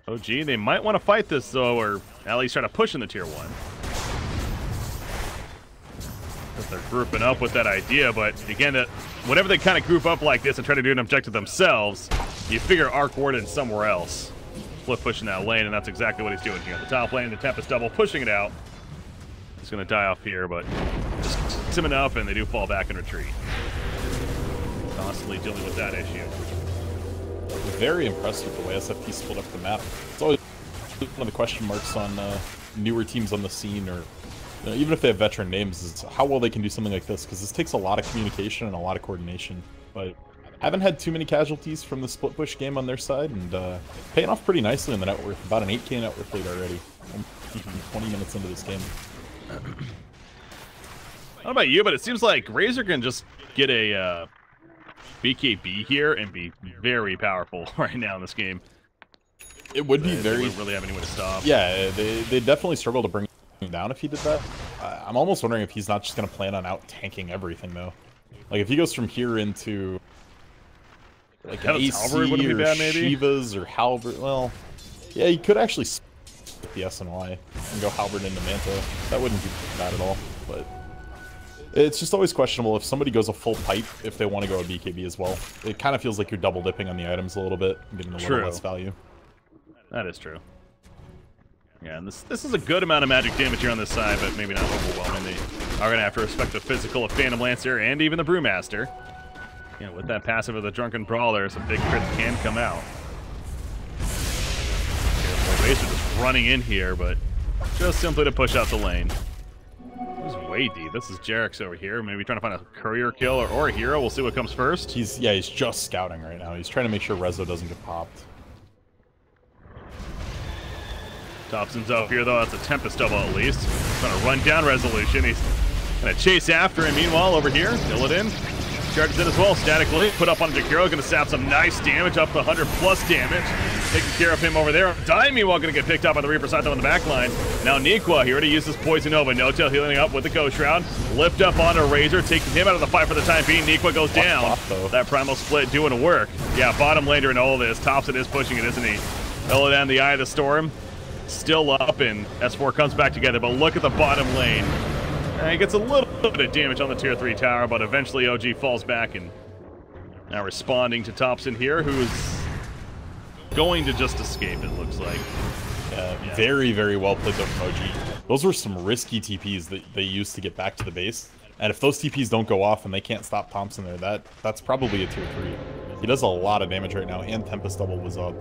Speaker 2: Oh, gee, they might want to fight this, though, or at least try to push in the Tier 1. Because they're grouping up with that idea, but again, whenever they kind of group up like this and try to do an objective themselves, you figure Arc Warden somewhere else. Flip pushing that lane, and that's exactly what he's doing here. The top lane, the Tempest double, pushing it out. He's going to die off here, but just hits him enough, and they do fall back and retreat. Constantly dealing with that issue.
Speaker 3: Very impressed with the way SFT split up the map. It's always one of the question marks on newer teams on the scene, or even if they have veteran names, is how well they can do something like this, because this takes a lot of communication and a lot of coordination. But I haven't had too many casualties from the split push game on their side, and paying off pretty nicely in the net worth. About an 8K net worth lead already. I'm 20 minutes into this game.
Speaker 2: I don't know about you, but it seems like Razor can just get a BKB here and be very powerful right now in this game.
Speaker 3: It would be very...
Speaker 2: They wouldn't really have anyone to stop.
Speaker 3: Yeah, they definitely struggle to bring him down if he did that. I'm almost wondering if he's not just going to plan on out-tanking everything, though. Like, if he goes from here into... like an AC or
Speaker 2: be bad, maybe?
Speaker 3: Shivas or Halberd... Well, yeah, he could actually split the SNY and go Halberd into Manta. That wouldn't be bad at all, but... it's just always questionable if somebody goes a full pipe if they want to go a BKB as well. It kind of feels like you're double dipping on the items a little bit and getting a little less value.
Speaker 2: That is true. Yeah, and this is a good amount of magic damage here on this side, but maybe not overwhelming. They are going to have to respect the physical of Phantom Lancer and even the Brewmaster. You know, with that passive of the Drunken Brawler, some big crits can come out. Razor just running in here, but just simply to push out the lane. He's way deep. This is Jerax over here. Maybe trying to find a courier kill or a hero. We'll see what comes first.
Speaker 3: He's just scouting right now. He's trying to make sure Rezo doesn't get popped.
Speaker 2: Thompson's up here, though. That's a Tempest double at least. Trying to run down Resolution. He's going to chase after him. Meanwhile, over here, Illidan charges in as well. Statically put up on Jakiro. Going to sap some nice damage, up to 100 plus damage. Taking care of him over there. Dying, meanwhile, going to get picked up by the Reaper side, though, in the back line. Now Nikwa, he already used his Poison Nova. No-Tail healing up with the Ghost Shroud. Lift up onto Razor, taking him out of the fight for the time being. Nikwa goes down. That Primal Split doing work. Yeah, bottom laner in all of this. Thompson is pushing it, isn't he? Illidan, the Eye of the Storm. Still up, and S4 comes back together, but look at the bottom lane. He gets a little bit of damage on the Tier 3 tower, but eventually OG falls back, and now responding to Thompson here, who's going to just escape, it looks like.
Speaker 3: Yeah. Very, very well played though from OG. Those were some risky TPs that they used to get back to the base, and if those TPs don't go off and they can't stop Thompson there, that's probably a Tier 3. He does a lot of damage right now, and Tempest double was up.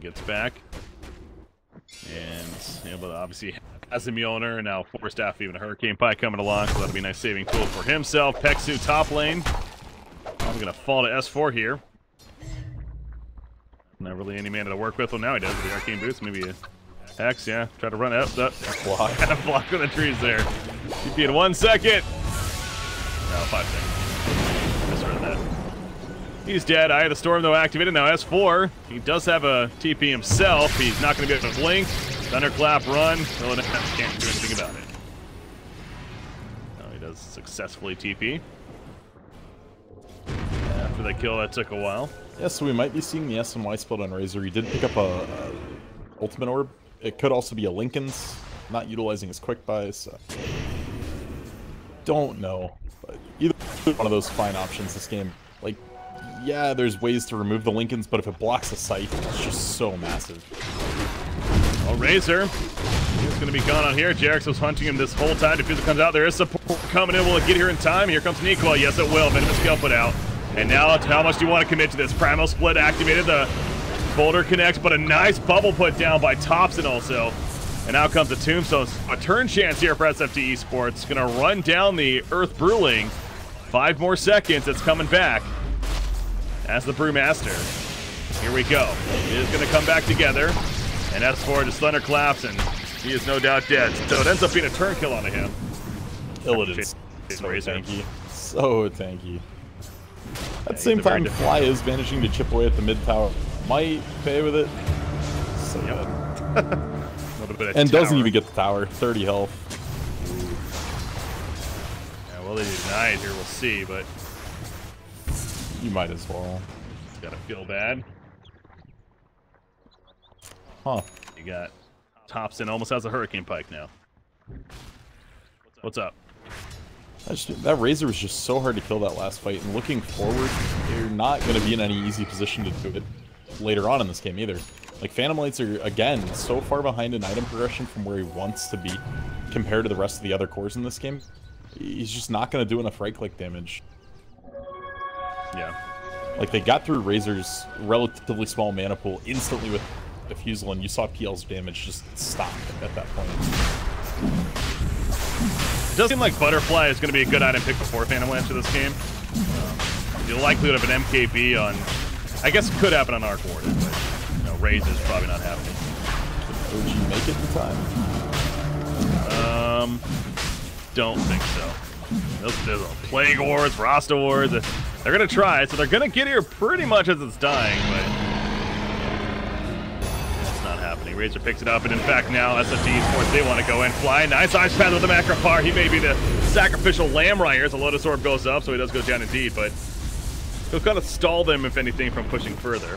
Speaker 2: Gets back, and but obviously has a Mjolnir, and now Force Staff, even a Hurricane Pie coming along, so that'll be a nice saving tool for himself. Peksu top lane. Probably going to fall to S4 here. Not really any mana to work with. Well, now he does with the Arcane Boots. Maybe a Hex, yeah. Try to run up. Block. Block on the trees there. TP in 1 second. No, 5 seconds. Misread that. He's dead. Eye of the Storm, though, activated. Now S4, he does have a TP himself. He's not going to be able to blink. Thunderclap, run. Really can't do anything about it. No, he does successfully TP. After the kill, that took a while.
Speaker 3: Yeah, so we might be seeing the SNY split on Razor. He did pick up a Ultimate Orb. It could also be a Lincoln's, not utilizing his quick buys. So. Don't know. But either one of those fine options this game. Like, yeah, there's ways to remove the Lincolns, but if it blocks the site, it's just so massive.
Speaker 2: Oh, Razor. He's going to be gone on here. Jarex was hunting him this whole time. Diffuser comes out. There is support coming in. Will it get here in time? Here comes Nico. Yes, it will. Venomous Gale put out. And now, how much do you want to commit to this? Primal Split activated. The boulder connects, but a nice bubble put down by Thompson also. And now comes the Tombstone. A turn chance here for SFT Esports. Going to run down the Earth Brewling. 5 more seconds. It's coming back. As the Brewmaster. Here we go. It is going to come back together. And S4 just thunderclaps, and he is no doubt dead. So it ends up being a turn kill onto him.
Speaker 3: Illidan's so tanky. So tanky. At the same time, Fly is managing to chip away at the mid tower. Might pay with it. So good. And doesn't even get the tower. 30 health.
Speaker 2: Yeah, will they deny it here? We'll see, but
Speaker 3: you might as well.
Speaker 2: Gotta feel bad.
Speaker 3: Huh.
Speaker 2: You got Thompson almost has a Hurricane Pike now. What's up?
Speaker 3: That Razor was just so hard to kill that last fight, and looking forward, you're not going to be in any easy position to do it later on in this game either. Like, Phantom Lights are, again, so far behind in item progression from where he wants to be compared to the rest of the other cores in this game. He's just not going to do enough right-click damage.
Speaker 2: Yeah.
Speaker 3: Like, they got through Razor's relatively small mana pool instantly with Diffusal, and you saw PL's damage just stop at that point.
Speaker 2: It does seem like Butterfly is going to be a good item pick before Phantom Lance for this game. The likelihood of an MKB on... I guess it could happen on Arc Warden, but Razor's probably not happening.
Speaker 3: Would you make it in time?
Speaker 2: Don't think so. There's Plague Wards, Rasta Wards. They're going to try, so they're going to get here pretty much as it's dying, but... Razor picks it up, and in fact now SFT Esports, they want to go in. Fly, nice Ice Path with the Macro Par. He may be the sacrificial lamb right here as the Lotus Orb goes up, so he does go down indeed, but he'll kind of stall them, if anything, from pushing further.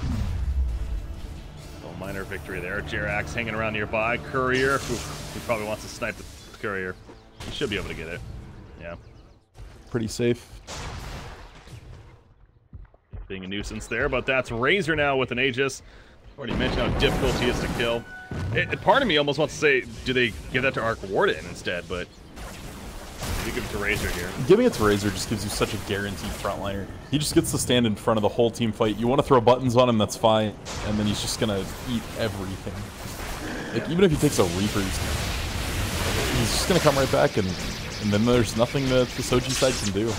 Speaker 2: A minor victory there. Jerax hanging around nearby. Courier, he probably wants to snipe the Courier. He should be able to get it. Yeah.
Speaker 3: Pretty safe.
Speaker 2: Being a nuisance there, but that's Razor now with an Aegis. Already mentioned how difficult he is to kill. Part of me almost wants to say, do they give that to Arc Warden instead, but you give it to Razor here.
Speaker 3: Giving it to Razor just gives you such a guaranteed frontliner. He just gets to stand in front of the whole team fight. You want to throw buttons on him, that's fine, and then he's just going to eat everything. Like, even if he takes a Reaper's, he's just going to come right back, and then there's nothing that the Soji side can do.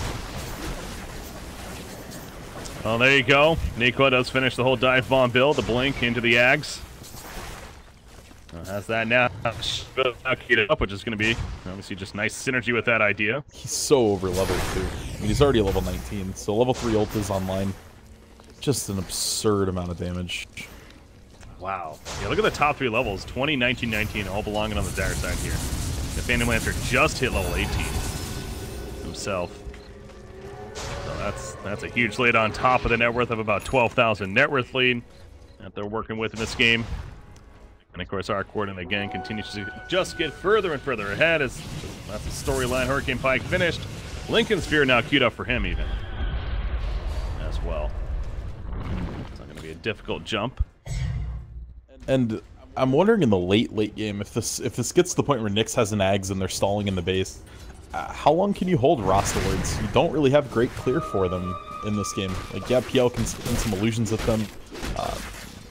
Speaker 2: Well, there you go. Nico does finish the whole dive bomb build, the blink into the Ags. Has that now queued up, which is going to be obviously just nice synergy with that idea.
Speaker 3: He's so over leveled too. I mean, he's already level 19, so level 3 ult is online. Just an absurd amount of damage.
Speaker 2: Wow. Yeah, look at the top 3 levels. 20, 19, 19, all belonging on the dire side here. The Phantom Lancer just hit level 18 himself. That's a huge lead on top of the net worth of about 12,000 net worth lead that they're working with in this game. And of course, Arc Warden again continues to just get further and further ahead as that's the storyline. Hurricane Pike finished. Lincoln Sphere now queued up for him even as well. It's not going to be a difficult jump.
Speaker 3: And I'm wondering in the late game if this gets to the point where Nyx has an Ags and they're stalling in the base. How long can you hold Rasta Wards? You don't really have great clear for them in this game. Like, yeah, PL can spin some illusions at them.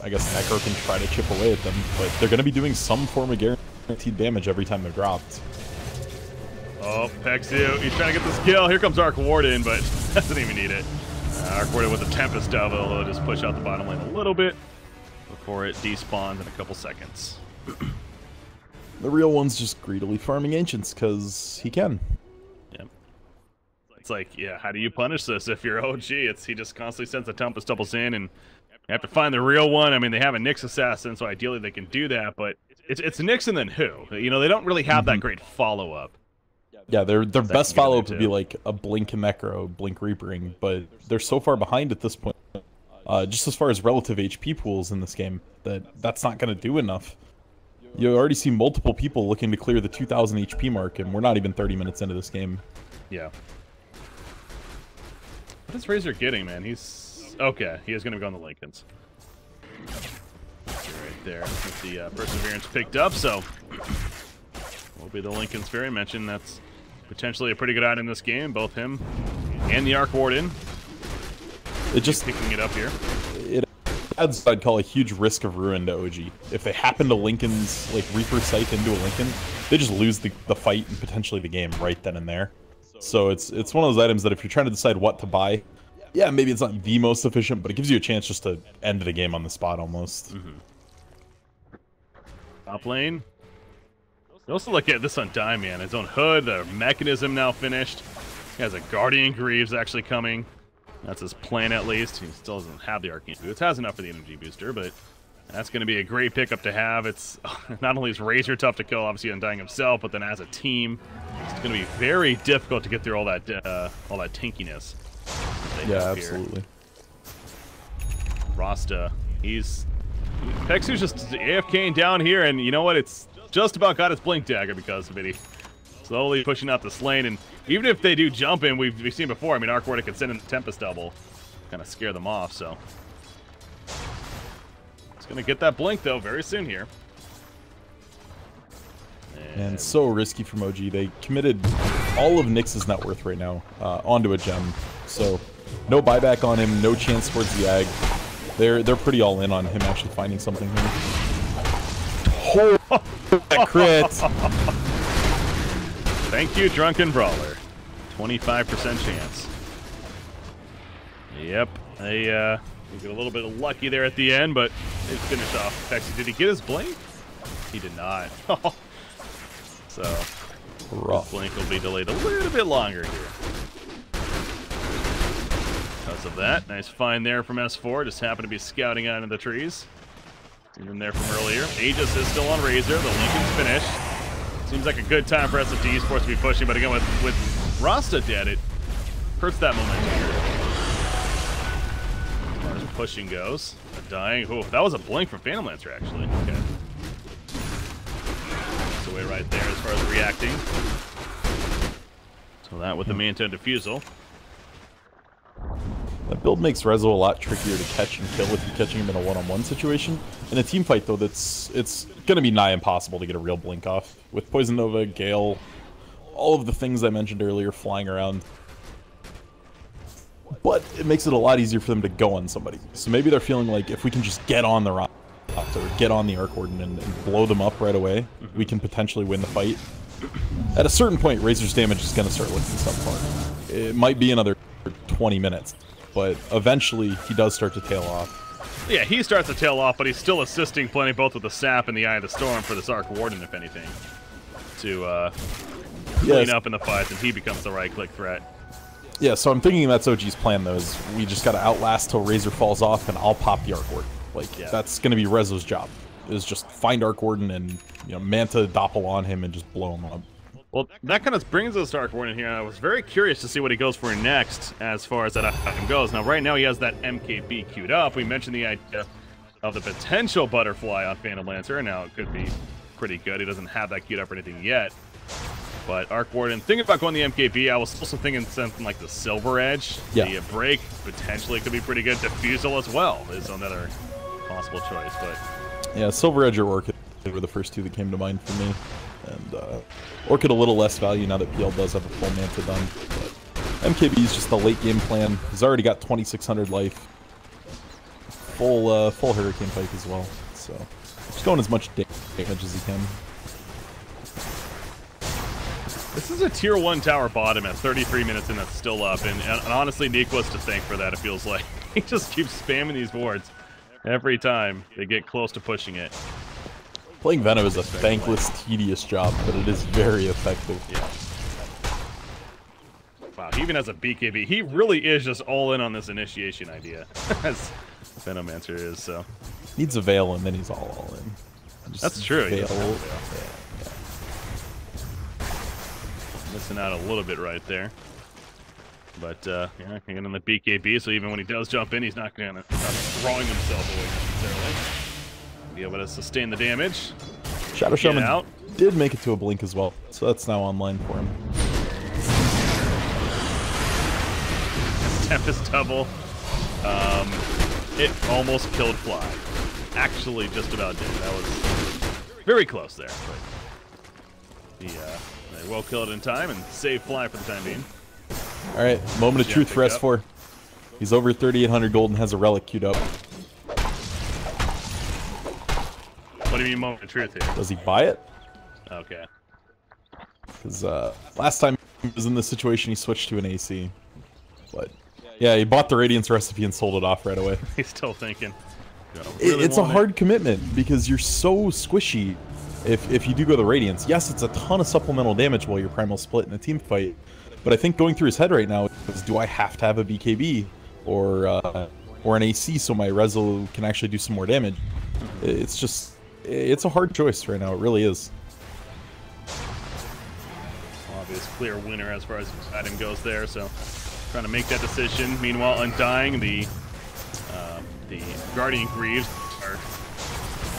Speaker 3: I guess Necro can try to chip away at them, but they're going to be doing some form of guaranteed damage every time they're dropped.
Speaker 2: Oh, Pexu, he's trying to get this kill. Here comes Arc Warden, but doesn't even need it. Arc Warden with a Tempest Dove, it'll just push out the bottom lane a little bit before it despawns in a couple seconds.
Speaker 3: The real one's just greedily farming Ancients, because he can.
Speaker 2: Yeah. It's like, yeah, how do you punish this if you're OG? He just constantly sends the Tempest doubles in, and you have to find the real one. I mean, they have a Nyx Assassin, so ideally they can do that, but it's Nyx and then who? You know, they don't really have that great follow-up.
Speaker 3: Yeah, their best follow-up would be like a Blink Necro, Blink Reapering, but they're so far behind at this point, just as far as relative HP pools in this game, that's not going to do enough. You already see multiple people looking to clear the 2,000 HP mark, and we're not even 30 minutes into this game.
Speaker 2: Yeah. What is Razor getting, man? He's... Okay, he is going to go on the Lincolns. Right there with the Perseverance picked up, so will be the Lincoln Sphere. I mentioned that's potentially a pretty good item in this game, both him and the Arc Warden.
Speaker 3: It just
Speaker 2: picking it up here.
Speaker 3: It adds, I'd call, a huge risk of ruin to OG. If they happen to Lincoln's, like, Reaper Sight into a Lincoln, they just lose the fight and potentially the game right then and there. So it's one of those items that if you're trying to decide what to buy, yeah, maybe it's not the most efficient, but it gives you a chance just to end the game on the spot almost.
Speaker 2: Top lane. You also look at this Undying Man. His own hood, the mechanism now finished. He has a Guardian Greaves actually coming. That's his plan at least. He still doesn't have the Arcane Boots. Has enough for the energy booster, but that's going to be a great pickup to have. It's not only is Razor tough to kill, obviously Undying himself, but then as a team, it's going to be very difficult to get through all that tankiness.
Speaker 3: Yeah, absolutely.
Speaker 2: Rasta, Pexu's just AFKing down here, and you know what? It's just about got his Blink Dagger because of it. He slowly pushing out this lane, and even if they do jump in, we've seen before. I mean, Arc Warden can send in the Tempest double, kind of scare them off. So it's gonna get that Blink though very soon here.
Speaker 3: And so risky from OG. They committed all of Nyx's net worth right now onto a gem. So no buyback on him, no chance towards the Ag. They're pretty all in on him actually finding something here. Oh, that crit!
Speaker 2: Thank you, Drunken Brawler. 25% chance. Yep, they get a little bit lucky there at the end, but it finished off. Actually, did he get his Blink? He did not. So,
Speaker 3: rough.
Speaker 2: Blink will be delayed a little bit longer here. Because of that, nice find there from S4. Just happened to be scouting out into the trees. Even there from earlier. Aegis is still on Razor. The Lincoln's finished. Seems like a good time for SFD Esports to be pushing, but again, with Rasta dead, it hurts that momentum here. As far as pushing goes. Dying. Oh, that was a Blink from Phantom Lancer, actually. Okay. That's away right there as far as reacting. So that with the Manta and Diffusal.
Speaker 3: That build makes Rezo a lot trickier to catch and kill if you're catching him in a one-on-one situation. In a team fight, though, it's going to be nigh impossible to get a real Blink off. With Poison Nova, Gale, all of the things I mentioned earlier flying around. But it makes it a lot easier for them to go on somebody. So maybe they're feeling like if we can just get on the Rasta or get on the Arc Warden and blow them up right away, we can potentially win the fight. At a certain point, Razor's damage is going to start looking subpar. It might be another 20 minutes. But eventually, he does start to tail off.
Speaker 2: Yeah, he starts to tail off, but he's still assisting plenty both with the Sap and the Eye of the Storm for this Arc Warden, if anything, to clean up in the fights, and he becomes the right-click threat.
Speaker 3: Yeah, so I'm thinking that's OG's plan, though, is we just got to outlast till Razor falls off, and I'll pop the Arc Warden. Like, yeah. That's going to be Rezo's job, is just find Arc Warden and, Manta Doppel on him and just blow him up.
Speaker 2: Well, that kind of brings us to Arc Warden here. I was very curious to see what he goes for next as far as that item goes. Now, right now, he has that MKB queued up. We mentioned the idea of the potential Butterfly on Phantom Lancer, and now it could be pretty good. He doesn't have that queued up or anything yet. But Arc Warden, thinking about going the MKB, I was also thinking something like the Silver Edge.
Speaker 3: Yeah.
Speaker 2: The Break potentially could be pretty good. Diffusal as well is another possible choice. But
Speaker 3: yeah, Silver Edge or Orchid were the first two that came to mind for me. And Orchid a little less value now that PL does have a full Manta done. But MKB is just the late game plan. He's already got 2,600 life. Full Hurricane Pike as well. So just going as much damage as he can.
Speaker 2: This is a tier 1 tower bottom at 33 minutes and that's still up. And honestly, Neek was to thank for that, it feels like. He just keeps spamming these boards every time they get close to pushing it.
Speaker 3: Playing Venom is a thankless, tedious job, but it is very effective.
Speaker 2: Yeah. Wow, he even has a BKB. He really is just all in on this initiation idea, as Venomancer is, so.
Speaker 3: Needs a Veil, and then he's all in.
Speaker 2: That's true.
Speaker 3: Veil.
Speaker 2: Yeah. Missing out a little bit right there. But, yeah, again on the BKB, so even when he does jump in, he's not throwing himself away necessarily. Be able to sustain the damage.
Speaker 3: Shadow Shaman did make it to a Blink as well, so that's now online for him.
Speaker 2: Tempest double. It almost killed Fly. Actually, just about did. That was very close there. But they will kill it in time and save Fly for the time being.
Speaker 3: All right, moment of truth for S4. He's over 3,800 gold and has a relic queued up.
Speaker 2: What do you mean moment of truth here?
Speaker 3: Does he buy it?
Speaker 2: Okay.
Speaker 3: Because last time he was in this situation, he switched to an AC. But yeah, he bought the Radiance recipe and sold it off right away.
Speaker 2: He's still thinking. Really
Speaker 3: it's a hard commitment because you're so squishy if you do go the Radiance. Yes, it's a ton of supplemental damage while you're primal split in a team fight. But I think going through his head right now is, do I have to have a BKB or an AC so my Rezo can actually do some more damage? It's a hard choice right now. It really is.
Speaker 2: Obvious clear winner as far as item goes there, so trying to make that decision. Meanwhile, Undying, the Guardian Greaves are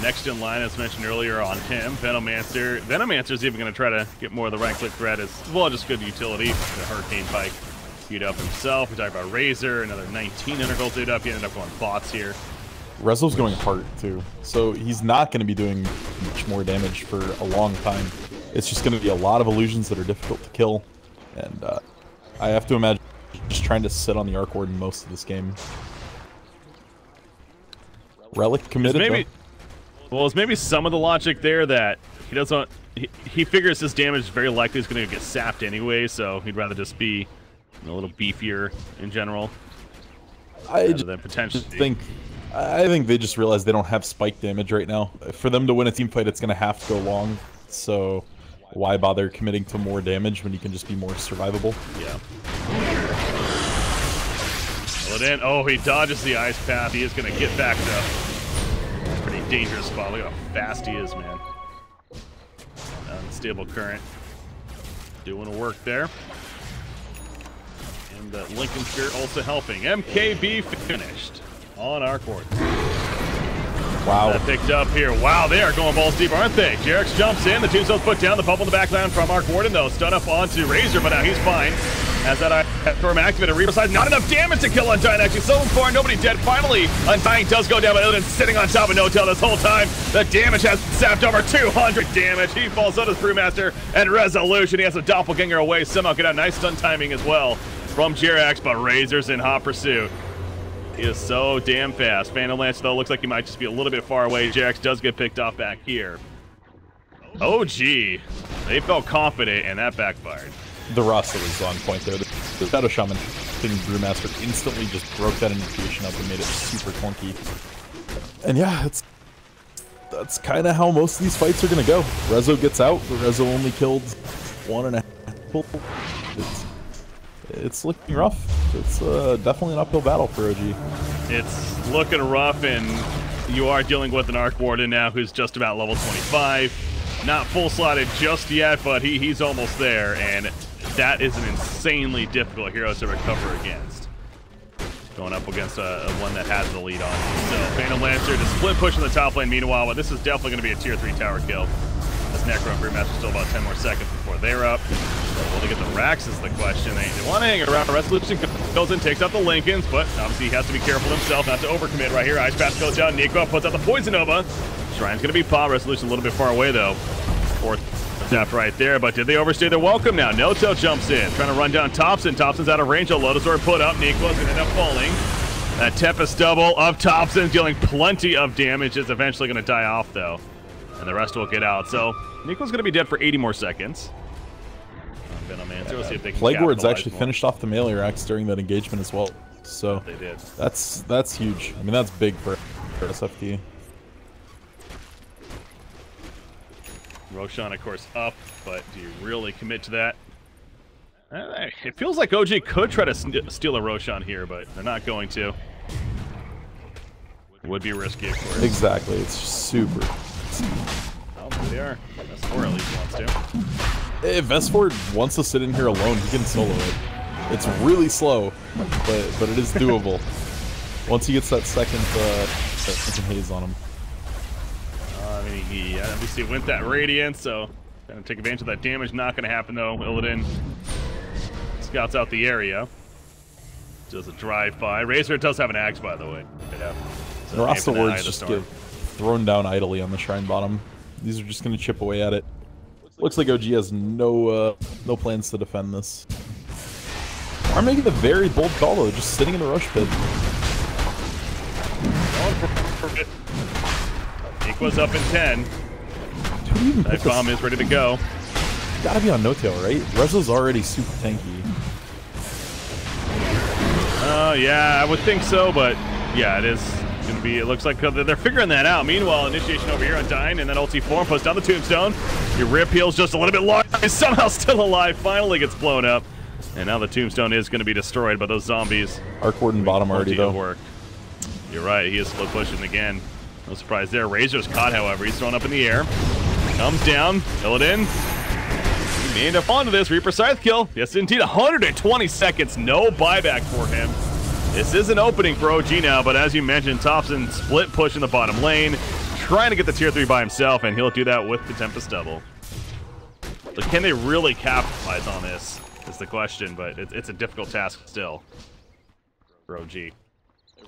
Speaker 2: next in line, as mentioned earlier, on him. Venomancer's even going to try to get more of the right-click threat as well, just good utility. The Hurricane Pike queued up himself. We talked about Razor, another 1900 gold queued up. He ended up going bots here.
Speaker 3: Rezo's going heart too, so he's not going to be doing much more damage for a long time. It's just going to be a lot of illusions that are difficult to kill, and I have to imagine just trying to sit on the Arc Warden most of this game. Relic committed.
Speaker 2: Is maybe some of the logic there that he doesn't. He figures his damage is very likely is going to get sapped anyway, so he'd rather just be a little beefier in general.
Speaker 3: I think they just realize they don't have spike damage right now. For them to win a team fight, it's going to have to go long. So why bother committing to more damage when you can just be more survivable?
Speaker 2: Yeah. Well, then, oh, he dodges the ice path. He is going to get back to a pretty dangerous spot. Look how fast he is, man. Unstable current. Doing a work there. And Lincoln Spirit also helping. MKB finished on Arc Warden.
Speaker 3: Wow.
Speaker 2: That picked up here. Wow, they are going balls deep, aren't they? Jerix jumps in. The tombstone's put down. The bubble in the backline from Arc Warden, though. Stun up onto Razor, but now he's fine. As that storm activated, Reaper side, not enough damage to kill Undying. Actually, so far, nobody dead. Finally, Undying does go down, but Illidan's sitting on top of No-Tail this whole time. The damage has sapped over 200 damage. He falls on his Brewmaster, and Resolution. He has a doppelganger away. Somehow get a nice stun timing as well from Jerax, but Razor's in hot pursuit. He is so damn fast. Phantom Lance, though, looks like he might just be a little bit far away. Jerax does get picked off back here. Oh, gee. They felt confident, and that backfired.
Speaker 3: The roster was on point there. The Shadow Shaman hitting Brewmaster instantly just broke that initiation up and made it super clunky. And yeah, that's kind of how most of these fights are going to go. Rezo gets out, but Rezo only killed 1.5 people. It's looking rough. It's definitely an uphill battle for OG.
Speaker 2: It's looking rough, and you are dealing with an Arc Warden now who's just about level 25. Not full slotted just yet, but he's almost there, and that is an insanely difficult hero to recover against. Going up against one that has the lead on him. So Phantom Lancer to split push in the top lane meanwhile, but this is definitely going to be a tier 3 tower kill. As Necro and Brewmaster still about 10 more seconds before they're up. Will they get the racks is the question. They want to hang around. Resolution goes in, takes out the Lincolns, but obviously he has to be careful himself not to overcommit right here. Ice Path goes down. Nico puts out the Poison Nova. Shrine's going to be popped. Resolution a little bit far away though. Fourth step right there, but did they overstay their welcome now? No-Tail jumps in, trying to run down Thompson. Thompson's out of range. A Lotusaur put up. Nico's going to end up falling. That Tempest double of Thompson dealing plenty of damage is eventually going to die off though. And the rest will get out. So Nico's going to be dead for 80 more seconds. We'll see if they can
Speaker 3: Plague Ward's actually
Speaker 2: more.
Speaker 3: finished off the melee racks during that engagement as well. So
Speaker 2: they did.
Speaker 3: That's huge. I mean, that's big for SFT.
Speaker 2: Roshan, of course, up, but do you really commit to that? It feels like OG could try to steal a Roshan here, but they're not going to. It would be risky, of course.
Speaker 3: Exactly. It's super.
Speaker 2: Oh, they are. S4 at least wants to.
Speaker 3: If S4 wants to sit in here alone, he can solo it. It's really slow, but it is doable. Once he gets that second haze on him.
Speaker 2: I mean, he obviously went that Radiant, so gonna take advantage of that damage. Not gonna happen though. Illidan scouts out the area. Does a drive-by. Razor does have an axe, by the way. Yeah. So
Speaker 3: the Rasta wards just get thrown down idly on the shrine bottom. These are just going to chip away at it. Looks like OG has no plans to defend this. Are making the very bold call though, just sitting in the rush pit.
Speaker 2: Going for it. Equa's up in 10. That bomb is ready to go.
Speaker 3: Gotta be on no-tail, right? Rezo's already super tanky.
Speaker 2: Yeah, I would think so, but yeah, it is going to be, it looks like they're figuring that out. Meanwhile, initiation over here on Dyne, and then ulti form, puts down the tombstone. Your rip heals just a little bit long. He's somehow still alive, finally gets blown up. And now the tombstone is going to be destroyed by those zombies.
Speaker 3: Arc Warden bottom already, though.
Speaker 2: Work. You're right, he is slow pushing again. No surprise there. Razor's caught, however. He's thrown up in the air. Comes down, fill it in. He may end up onto this. Reaper Scythe kill. Yes, indeed. 120 seconds. No buyback for him. This is an opening for OG now, but as you mentioned, Thompson split push in the bottom lane, trying to get the tier 3 by himself, and he'll do that with the Tempest double. So can they really capitalize on this is the question, but it's a difficult task still for OG.
Speaker 3: It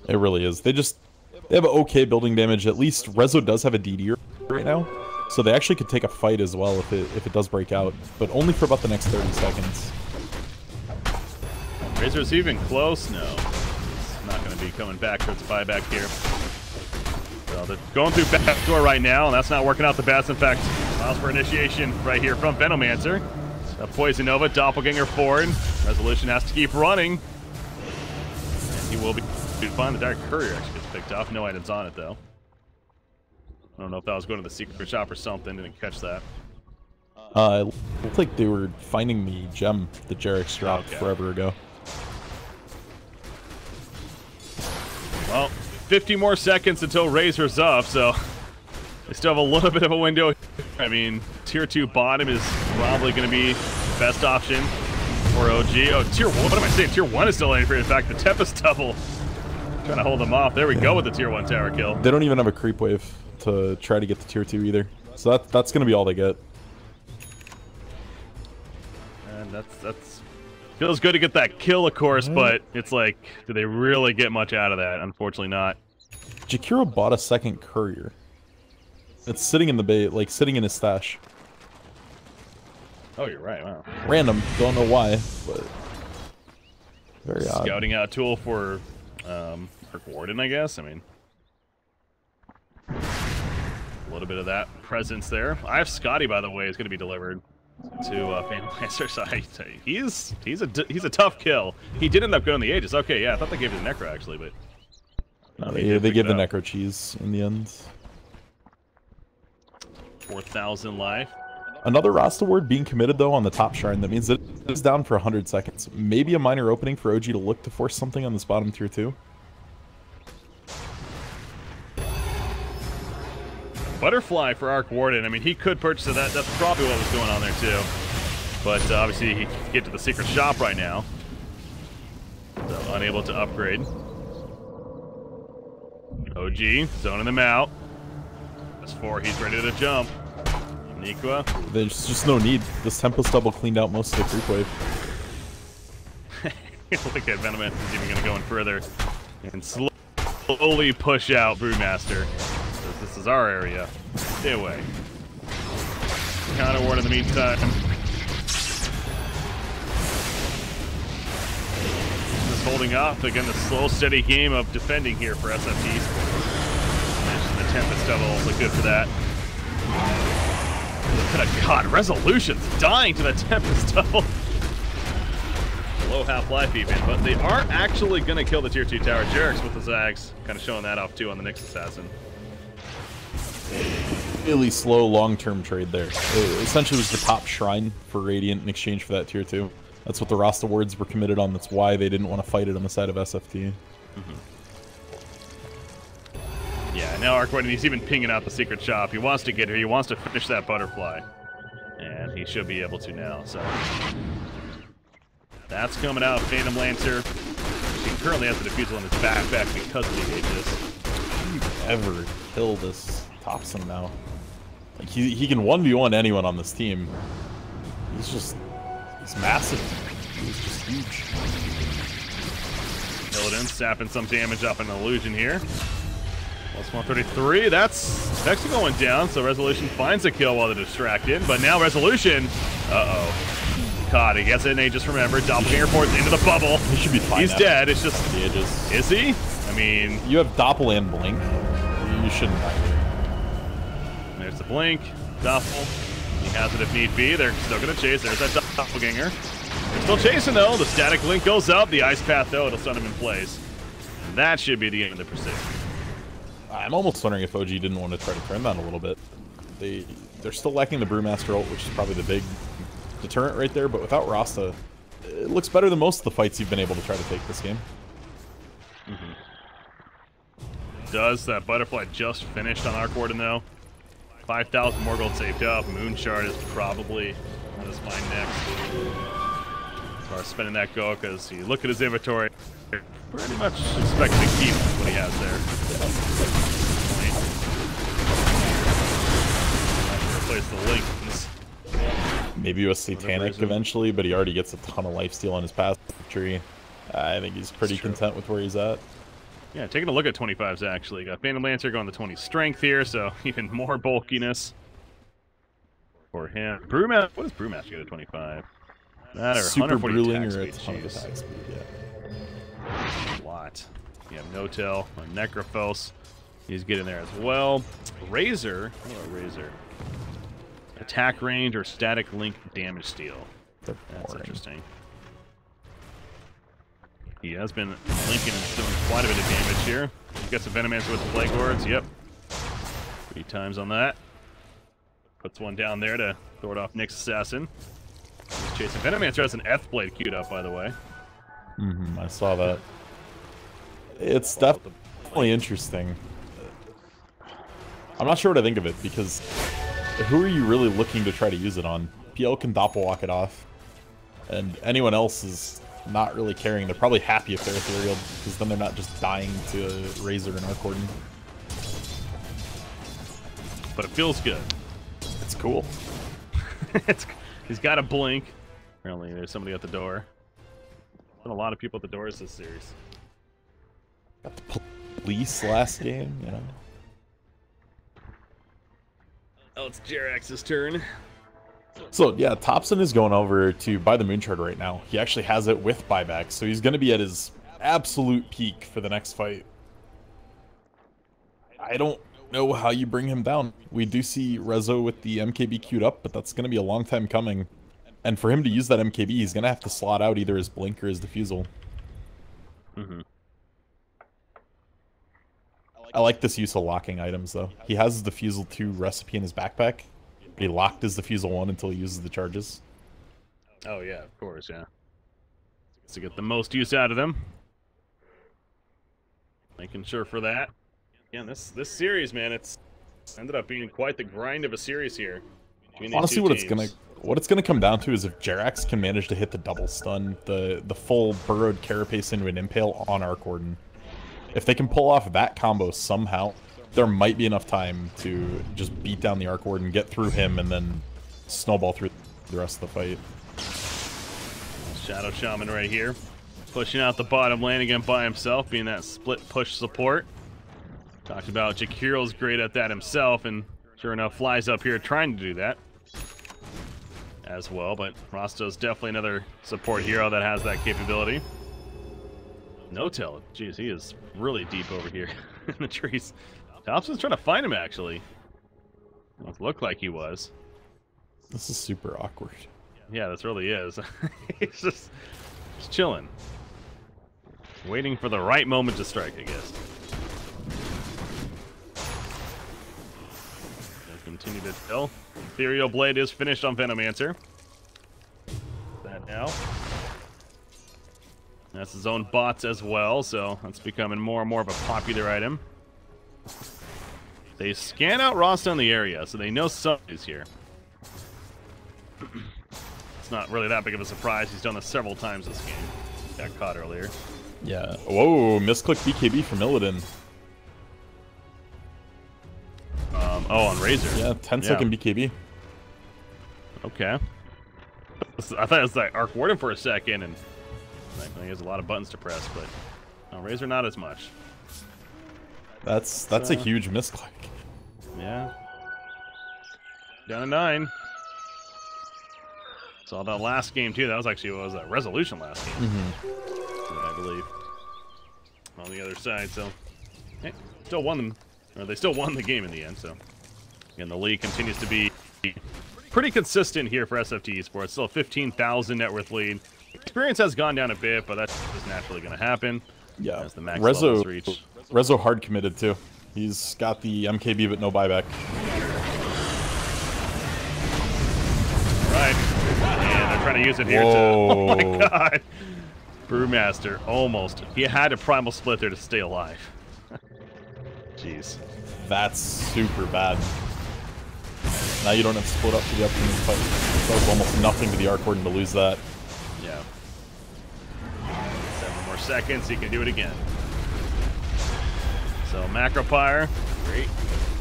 Speaker 3: really is. They have okay building damage. At least Rezo does have a DD right now, so they actually could take a fight as well if it does break out, but only for about the next 30 seconds.
Speaker 2: Razor's even close? No. It's not going to be coming back towards the buyback here. So they're going through back door right now, and that's not working out the best. In fact, allows for initiation right here from Venomancer. A Poison Nova, Doppelganger forward. Resolution has to keep running. And he will be fine. The Dark Courier actually gets picked off. No items on it, though. I don't know if that was going to the secret shop or something. Didn't catch that.
Speaker 3: It looked like they were finding the gem that Jarek's dropped forever ago.
Speaker 2: Well, 50 more seconds until Razor's up, so they still have a little bit of a window. I mean, tier 2 bottom is probably going to be the best option for OG. Oh, tier 1, what am I saying? Tier 1 is still in for, in fact, the Tempest double. Trying to hold them off. There we go with the tier 1 tower kill.
Speaker 3: They don't even have a creep wave to try to get the tier 2 either. So that's going to be all they get.
Speaker 2: And that's feels good to get that kill, of course, but it's like, do they really get much out of that? Unfortunately not.
Speaker 3: Jakiro bought a second courier. It's sitting in the bait, like sitting in his stash.
Speaker 2: Oh, you're right. Wow.
Speaker 3: Random. Don't know why, but very odd.
Speaker 2: Scouting out tool for Warden, I guess. I mean, a little bit of that presence there. I have Scotty, by the way, is going to be delivered to Phantom Lancer. So he's a tough kill. He did end up going the Aegis. Okay, yeah, I thought they gave it the Necro actually, but
Speaker 3: no, they gave the Necro cheese in the end.
Speaker 2: 4,000 life.
Speaker 3: Another Rasta ward being committed though on the top shrine. That means that it's down for 100 seconds. Maybe a minor opening for OG to look to force something on this bottom tier 2.
Speaker 2: Butterfly for Arc Warden. I mean, he could purchase it. That's probably what was going on there too. But obviously he can get to the secret shop right now. So unable to upgrade. OG zoning them out. S4, he's ready to jump. Nikwa.
Speaker 3: There's just no need. This Tempest double cleaned out most of the creep wave.
Speaker 2: Look at Venomancer is even going to go in further and slowly push out Brewmaster. This is our area. Stay away. Counter ward in the meantime. Just holding up. Again, the slow, steady game of defending here for SFTs. The Tempest double look good for that. God, Resolution's dying to the Tempest double. Low half-life even, but they aren't actually going to kill the tier 2 tower. Jarek's with the Zags, kind of showing that off too on the Nyx Assassin.
Speaker 3: Really slow long-term trade there. It essentially was the top shrine for Radiant in exchange for that tier 2. That's what the Rasta wards were committed on. That's why they didn't want to fight it on the side of SFT.
Speaker 2: Yeah, now Arc Warden, he's even pinging out the secret shop. He wants to get here. He wants to finish that butterfly. And he should be able to now, so. That's coming out. Phantom Lancer. He currently has the defusal on his backpack because of the Aegis.
Speaker 3: How do you ever kill this Thompson now? Like, he can 1v1 anyone on this team. He's massive. He's just huge.
Speaker 2: Illidan sapping some damage up an illusion here. Plus 133, that's actually going down, so Resolution finds a kill while they're distracted, but now Resolution, caught. He gets it, and he just remembered, Doppelganger force into the bubble.
Speaker 3: He should be fine.
Speaker 2: He's dead, it's just, is he? I mean...
Speaker 3: You have Doppel and Blink. You shouldn't die here.
Speaker 2: There's the Blink, Doppel. He has it if need be. They're still going to chase. There's that Doppelganger. They're still chasing, though. The static link goes up. The Ice Path, though, it'll stun him in place. And that should be the end of the pursuit.
Speaker 3: I'm almost wondering if OG didn't want to try to turn that a little bit. They're still lacking the Brewmaster ult, which is probably the big deterrent right there, but without Rasta, it looks better than most of the fights you've been able to try to take this game.
Speaker 2: Does that Butterfly just finished on Arcwarden, though? 5,000 more gold saved up. Moonshard is probably on his mind next. As far as spending that go, because you look at his inventory, pretty much expecting to keep what he has there. Replace the links.
Speaker 3: Maybe with Satanic eventually, but he already gets a ton of lifesteal on his passive tree. I think he's pretty content with where he's at.
Speaker 2: Yeah, taking a look at 25s actually. Got Phantom Lancer going to 20 strength here, so even more bulkiness for him. Brewmaster, what does Brewmaster get at 25? That or
Speaker 3: Super
Speaker 2: 140
Speaker 3: Brewling
Speaker 2: attack
Speaker 3: or a
Speaker 2: speed.
Speaker 3: ton of attack speed, yeah.
Speaker 2: A lot. You have No-Tail, Necrophos. He's getting there as well. Razor, what about Razor? Attack range or static link damage steal. That's interesting. He has been linking and doing quite a bit of damage here. He's got some Venomancer with the Plague Lords. Yep. 3 times on that. Puts one down there to throw it off Nick's Assassin. He's chasing. Venomancer has an F-Blade queued up, by the way.
Speaker 3: I saw that. It's definitely interesting. I'm not sure what I think of it, because who are you really looking to try to use it on? PL can doppelwalk it off, and anyone else is not really caring. They're probably happy if they're ethereal, because then they're not just dying to Razor and Arcwarden.
Speaker 2: But it feels good.
Speaker 3: It's cool.
Speaker 2: He's got a blink. Apparently there's somebody at the door. Been a lot of people at the doors this series.
Speaker 3: Got the police last game, you know.
Speaker 2: Oh, it's Jerax's turn.
Speaker 3: So, yeah, Thompson is going over to buy the Moonshard right now. He actually has it with buyback, so he's going to be at his absolute peak for the next fight. I don't know how you bring him down. We do see Rezo with the MKB queued up, but that's going to be a long time coming. And for him to use that MKB, he's going to have to slot out either his Blink or his Diffusal. I like this use of locking items, though. He has his Diffusal 2 recipe in his backpack, but he locked his Diffusal 1 until he uses the charges.
Speaker 2: Oh, yeah, of course, yeah. To get the most use out of them. Making sure for that. Again, this series, man, it's ended up being quite the grind of a series here.
Speaker 3: Honestly, what it's gonna come down to is if Jerax can manage to hit the double stun, the full burrowed carapace into an impale on Arcwarden. If they can pull off that combo somehow, there might be enough time to just beat down the Arcwarden, get through him, and then snowball through the rest of the fight.
Speaker 2: Shadow Shaman right here. Pushing out the bottom lane again by himself, being that split push support. Talked about Jakiro's great at that himself, and sure enough, flies up here trying to do that as well. But Rasto's definitely another support hero that has that capability. No-Tail, jeez, he is really deep over here in the trees. Thompson's trying to find him, actually. It looked like he was.
Speaker 3: This is super awkward.
Speaker 2: Yeah, this really is. He's just chilling. Waiting for the right moment to strike, I guess. Continue to kill. Ethereal Blade is finished on Venomancer. That now. That's his own bots as well, so that's becoming more and more of a popular item. They scan out Rasta in the area, so they know somebody's here. It's not really that big of a surprise. He's done this several times this game. Got caught earlier.
Speaker 3: Yeah. Whoa, misclick BKB from Illidan.
Speaker 2: Oh, on Razor.
Speaker 3: Yeah, 10-second BKB.
Speaker 2: Okay. I thought it was like Arc Warden for a second, and he has a lot of buttons to press, but No, Razor not as much.
Speaker 3: That's a huge misclick.
Speaker 2: Yeah. Down to 9. Saw that last game too. That was actually what was that resolution last game, I believe. On the other side, so hey, still won them. Or they still won the game in the end. So again, the league continues to be pretty consistent here for SFT Esports. Still a 15,000 net worth lead. Experience has gone down a bit, but that's just naturally going to happen.
Speaker 3: Yeah,
Speaker 2: as the max levels reach.
Speaker 3: Rezo hard committed too. He's got the MKB but no buyback.
Speaker 2: Right. And they're trying to use it here to... Oh my god. Brewmaster, almost. He had a primal split there to stay alive. Jeez.
Speaker 3: That's super bad. Now you don't have to split up for the upcoming fight. That was almost nothing to the Arc Warden to lose that.
Speaker 2: Yeah. 7 more seconds, he can do it again. So Macropyre, great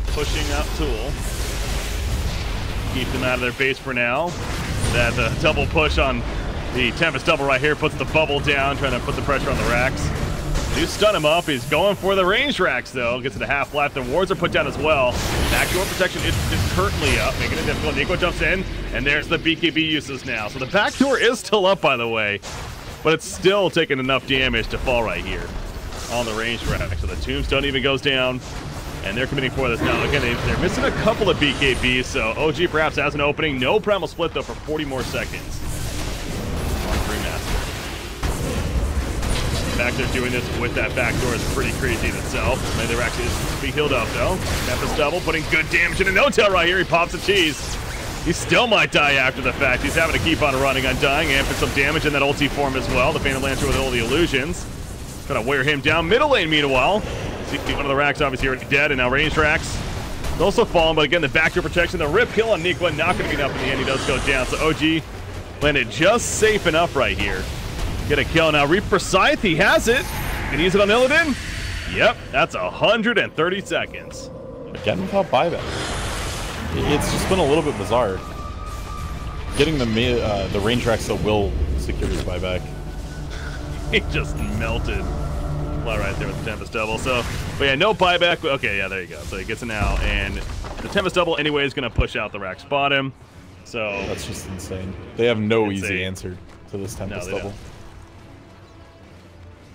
Speaker 2: pushing up tool. Keep them out of their base for now. That double push on the Tempest double right here puts the bubble down, trying to put the pressure on the racks. Do stun him up. He's going for the ranged racks though. Gets to the half life. The wards are put down as well. Backdoor protection is currently up, making it difficult. Nico jumps in, and there's the BKB uses now. So the backdoor is still up, by the way, but it's still taking enough damage to fall right here on the ranged rack. So the tombstone even goes down, and they're committing for this now. Again, they're missing a couple of BKBs, so OG perhaps has an opening. No primal split though for 40 more seconds. The fact they're doing this with that backdoor is pretty crazy in itself. Maybe they're actually be healed up though. Tempest double, putting good damage in a no-tail right here. He pops the cheese. He still might die after the fact. He's having to keep on running, undying, and put some damage in that ulti form as well. The Phantom Lancer with all the illusions. Trying to wear him down. Middle lane, meanwhile. See, one of the racks obviously already dead, and now ranged racks. It's also fallen, but again, the backdoor protection. The rip kill on Nikwa not going to be enough in the end. He does go down, so OG landed just safe enough right here. Get a kill now. Reap for Scythe. He has it. Can he use it on Illidan? Yep, that's 130 seconds.
Speaker 3: Again without buyback. It's just been a little bit bizarre. Getting the range racks that will secure his buyback.
Speaker 2: He just melted. Fly right there with the Tempest double. So, but yeah, no buyback. Okay, yeah, there you go. So he gets it now, and the Tempest double anyway is going to push out the rack spot him. So
Speaker 3: that's just insane. They have no easy answer to this Tempest double.
Speaker 2: Don't.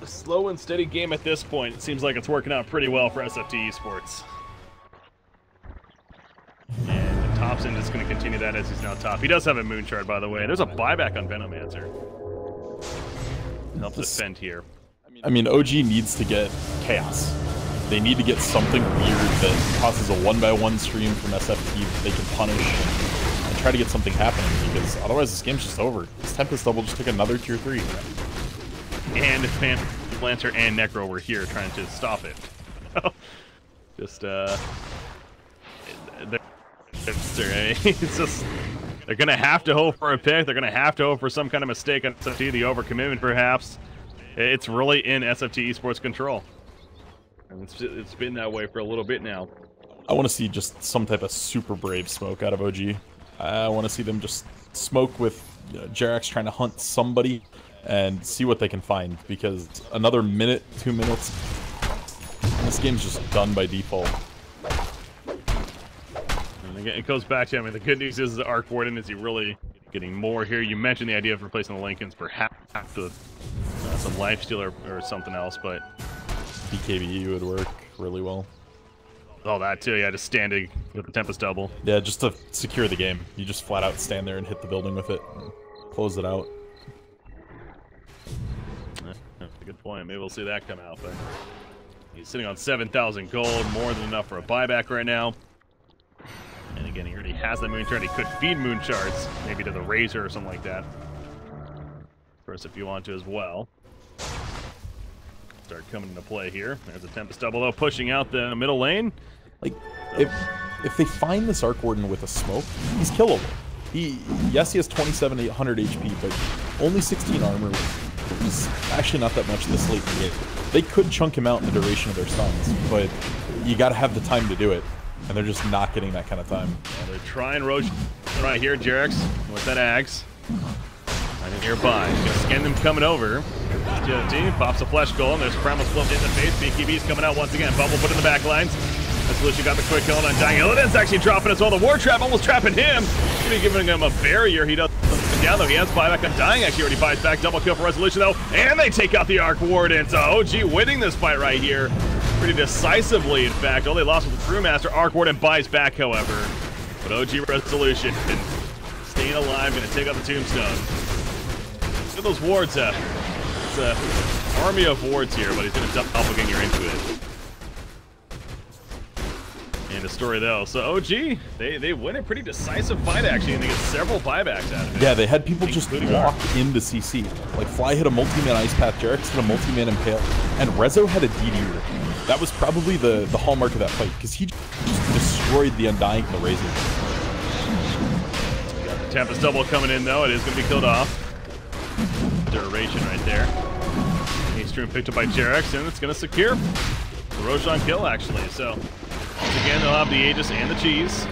Speaker 2: A slow and steady game at this point. It seems like it's working out pretty well for SFT Esports. And Thompson is going to continue that as he's now top. He does have a moon shard, by the way. There's a buyback on Venomancer. Helps defend here.
Speaker 3: I mean, OG needs to get chaos. They need to get something weird that causes a 1-by-1 stream from SFT that they can punish and try to get something happening, because otherwise this game's just over. This Tempest double just took another tier 3.
Speaker 2: And Phantom Lancer and Necro were here trying to stop it. Just it's just, they're gonna have to hope for a pick. They're gonna have to hope for some kind of mistake on SFT, the overcommitment perhaps. It's really in SFT Esports control, and it's been that way for a little bit now.
Speaker 3: I want to see just some type of super brave smoke out of OG. I want to see them just smoke with Jerax trying to hunt somebody and see what they can find, because another minute, 2 minutes, this game's just done by default.
Speaker 2: And again, it goes back to, I mean, the good news is the Arc Warden, is he really getting more here? You mentioned the idea of replacing the Lincolns for half the some lifesteal or something else, but
Speaker 3: BKB would work really well.
Speaker 2: Oh, that too, yeah, just standing with the Tempest double.
Speaker 3: Yeah, just to secure the game. You just flat out stand there and hit the building with it and close it out.
Speaker 2: That's a good point. Maybe we'll see that come out, but he's sitting on 7,000 gold, more than enough for a buyback right now. And again, he already has the moon shard. He could feed moon shards, maybe to the Razor or something like that. Of course, if you want to as well. Start coming into play here. There's a Tempest double though, pushing out the middle lane.
Speaker 3: Like, if they find this Arc Warden with a smoke, he's killable. Yes, he has 2,700 HP, but only 16 armor. Is actually not that much this late in the game. They could chunk him out in the duration of their stuns, but you gotta have the time to do it, and they're just not getting that kind of time.
Speaker 2: Well, they're trying Roche right here, Jerax with that Axe. Right nearby. He's gonna scan them coming over. team pops a flesh goal, and there's Primal Split in the face. BKB's coming out once again. Bubble put in the back lines. Resolution got the quick kill on Undying. Illidan's actually dropping as well. The Ward Trap almost trapping him. Gonna be giving him a barrier. He doesn't down though. He has buyback. Undying actually already buys back. Double kill for Resolution though. And they take out the Arc Warden. So OG winning this fight right here. Pretty decisively, in fact. All they lost was the Brewmaster. Arc Warden buys back, however. But OG Resolution staying alive. Gonna take out the Tombstone. Look at those wards up. It's an army of wards here, but he's gonna doppelganger into it. And a story though. So OG, they win a pretty decisive fight actually, and they get several buybacks out of it.
Speaker 3: Yeah, they had people just walk into CC. Like Fly hit a multi-man Ice Path, Jarek's hit a multi-man Impale, and Rezo had a DD rip. That was probably the hallmark of that fight, because he just destroyed the Undying and the Razor.
Speaker 2: Got the Tempest double coming in though. It is going to be killed off. Duration right there. Stream picked up by Jarex, and it's going to secure the Roshan kill actually. So once again, they'll have the Aegis and the cheese.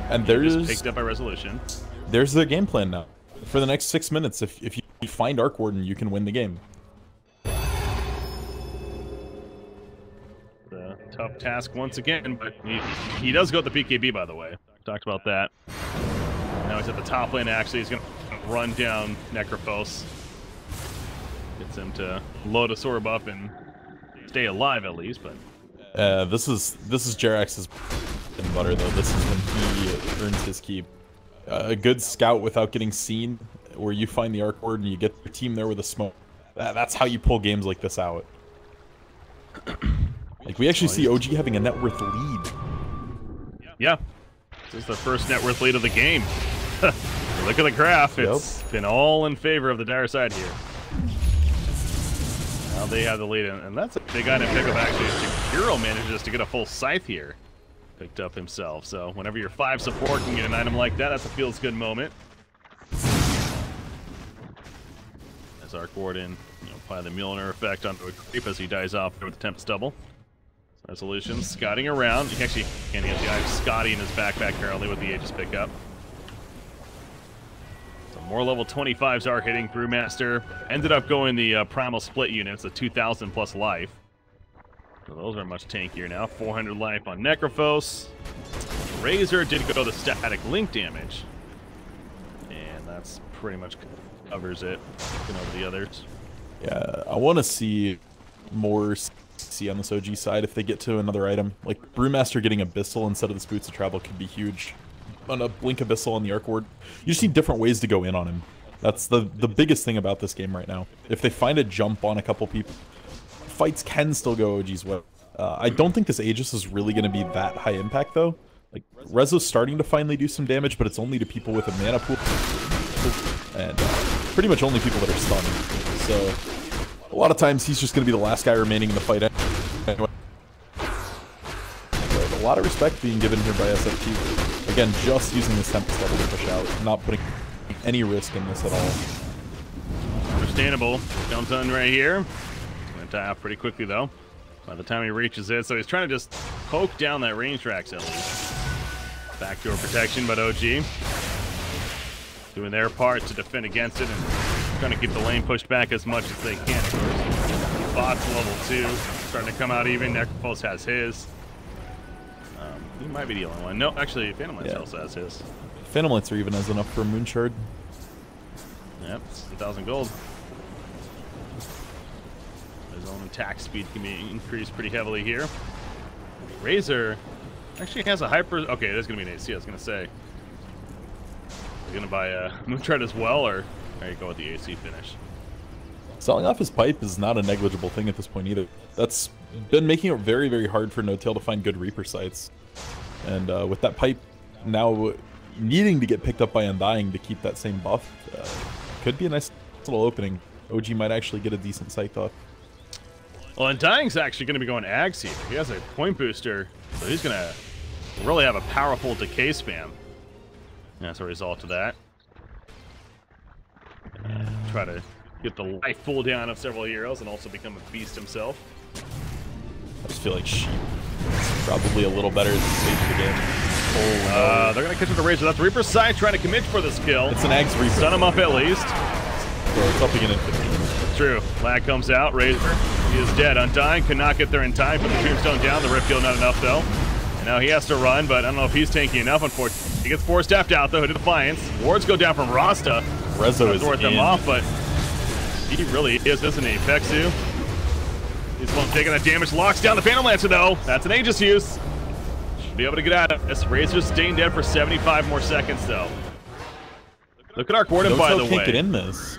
Speaker 3: And there's
Speaker 2: picked up by Resolution.
Speaker 3: There's the game plan now. For the next 6 minutes, if you find Arc Warden, you can win the game.
Speaker 2: The tough task once again, but he does go with the PKB, by the way. Talked about that. Now he's at the top lane actually. He's going to run down Necrophos. Gets him to load a sword buff and stay alive at least, but
Speaker 3: this is Jarex's bread and butter though. This is when he earns his keep. A good scout without getting seen, where you find the Arc Ward and you get your team there with a smoke. That's how you pull games like this out. Like we actually see OG having a net worth lead.
Speaker 2: Yeah, this is the first net worth lead of the game. Look at the graph. It's been all in favor of the dire side here. Now they have the lead, and that's a big item pickup actually. Hero manages to get a full scythe here. Picked up himself, so whenever your 5 support can get an item like that, that's a feels good moment. As Arc Warden, apply the Mjolnir effect onto a creep as he dies off with the Tempest double. Resolution, scouting around. He actually can't get the eye of Scotty in his backpack apparently with the Aegis pickup. So more level 25s are hitting. Brewmaster ended up going the Primal Split units, a 2,000 plus life. So those are much tankier now. 400 life on Necrophos. Razor did go the static link damage. And that's pretty much covers it. Looking over the others.
Speaker 3: Yeah, I want to see more CC on this OG side if they get to another item. Like, Brewmaster getting Abyssal instead of the Boots of Travel could be huge. On a Blink Abyssal on the Arc Ward. You just need different ways to go in on him. That's the biggest thing about this game right now. If they find a jump on a couple people, fights can still go OG's way. I don't think this Aegis is really going to be that high impact, though. Like, Rezo's starting to finally do some damage, but it's only to people with a mana pool. And pretty much only people that are stunned. So, a lot of times he's just going to be the last guy remaining in the fight anyway. But a lot of respect being given here by SFT. Again, just using this Tempest level to push out, not putting any risk in this at all.
Speaker 2: Understandable. Jumps on right here. Going to die off pretty quickly, though. By the time he reaches it, so he's trying to just poke down that range tracks at least. Backdoor protection, but OG doing their part to defend against it and trying to keep the lane pushed back as much as they can. Of course, bots level 2 starting to come out even. Necrophos has his. He might be the only one. No, actually, Phantom Lance also has his.
Speaker 3: Phantom Lancer even has enough for a Moon Shard.
Speaker 2: Yep, it's 1,000 gold. His own attack speed can be increased pretty heavily here. Razor actually has a hyper. Okay, it is going to be an AC, I was going to say. You're going to buy a Moonshard as well, or there you go with the AC finish.
Speaker 3: Selling off his pipe is not a negligible thing at this point either. That's been making it very, very hard for No-Tail to find good Reaper sites. And with that pipe now needing to get picked up by Undying to keep that same buff, could be a nice little opening. OG might actually get a decent scythe off.
Speaker 2: Well, Undying's actually going to be going Ags here. He has a point booster, so he's going to really have a powerful decay spam. That's a result of that. Try to get the life full down of several heroes and also become a beast himself.
Speaker 3: I just feel like Sheep is probably a little better at this stage of the game. Oh, no.
Speaker 2: They're going to catch up the Razor. That's Reaper's side trying to commit for this kill.
Speaker 3: It's an Ags Reaper.
Speaker 2: Stun him up at least.
Speaker 3: So it's up again in 15.
Speaker 2: true. Lag comes out. Razor, he is dead. Undying could not get there in time. Put the tombstone down. The Rift Heal not enough, though. And now he has to run, but I don't know if he's tanky enough, unfortunately. He gets force-tapped out, though, to Defiance. Wards go down from Rasta.
Speaker 3: Rezo is
Speaker 2: worth them off, but he really is, isn't he? Vexu. He's one taking that damage. Locks down the Phantom Lancer, though. That's an Aegis use. Should be able to get out of this. Razor's staying dead for 75 more seconds, though. Look at our Gordon, by the way.
Speaker 3: Can't get in this.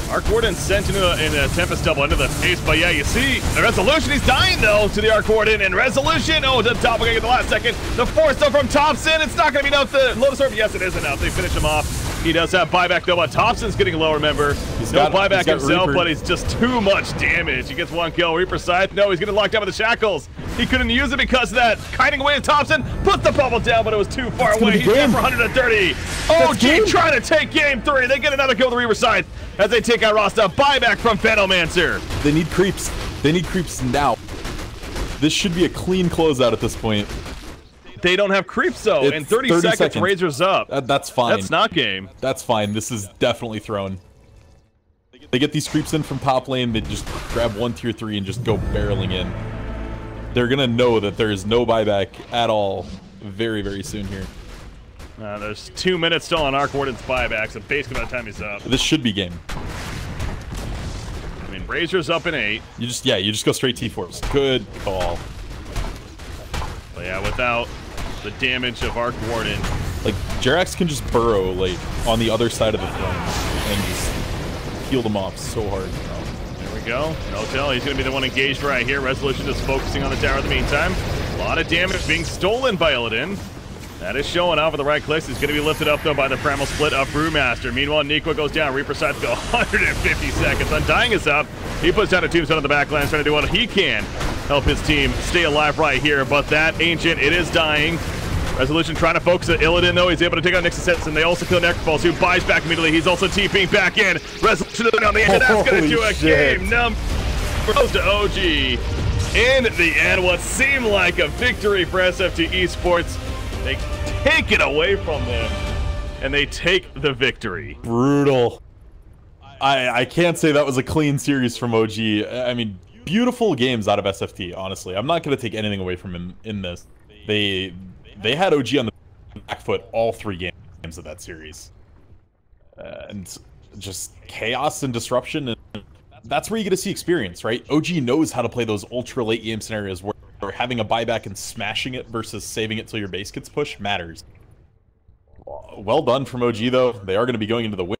Speaker 2: Arc Warden sent in a Tempest double into the face, but yeah, you see, the Resolution, he's dying though to the Arc Warden, and Resolution, oh, the top again at the last second. The force though from Thompson, it's not going to be enough. The Lotus Orb, yes, it is enough. They finish him off. He does have buyback though, but Thompson's getting low, remember. He's no buyback himself, Reaper. But he's just too much damage. He gets one kill. Reaper side, no, he's getting locked down with the shackles. He couldn't use it because of that. Kiting away to Thompson, put the bubble down, but it was too far away. He's down for 130. OG trying to take game 3. They get another kill with the Reaper side as they take out Rasta. Buyback from Phenomancer.
Speaker 3: They need creeps. They need creeps now. This should be a clean closeout at this point.
Speaker 2: They don't have creeps though. In 30 seconds, Razor's up.
Speaker 3: That's fine.
Speaker 2: That's not game.
Speaker 3: That's fine. This is definitely thrown. They get these creeps in from top lane. They just grab 1 tier 3 and just go barreling in. They're gonna know that there is no buyback at all very, very soon here.
Speaker 2: There's 2 minutes still on Arc Warden's buyback, so basically by the time he's up.
Speaker 3: This should be game.
Speaker 2: I mean, Razor's up in 8.
Speaker 3: You just go straight T-Force. Good call.
Speaker 2: But yeah, without the damage of Arc Warden.
Speaker 3: Like, Jerax can just burrow, like, on the other side of the throne and just heal them off so hard.
Speaker 2: There we go. No tell. He's going to be the one engaged right here. Resolution just focusing on the tower in the meantime. A lot of damage being stolen by Illidan. That is showing off with the right clicks. He's going to be lifted up, though, by the Primal Split of Brewmaster. Meanwhile, Nikwa goes down. Reaper sides go 150 seconds. Undying is up. He puts down a tombstone on the backline, trying to do what he can. Help his team stay alive right here. But that Ancient, it is dying. Resolution trying to focus at Illidan, though. He's able to take out Nix's hits, and they also kill Necropulse, who buys back immediately. He's also TPing back in. Resolution on the end. That's going to do a game number. Goes to OG. In the end, what seemed like a victory for SFT Esports. They take it away from them, and they take the victory.
Speaker 3: Brutal. I can't say that was a clean series from OG. I mean, beautiful games out of SFT, honestly. I'm not going to take anything away from him in this. They had OG on the back foot all 3 games of that series. And just chaos and disruption, and that's where you get to see experience, right? OG knows how to play those ultra late game scenarios where having a buyback and smashing it versus saving it till your base gets pushed matters. Well done from OG, though. They are going to be going into the win.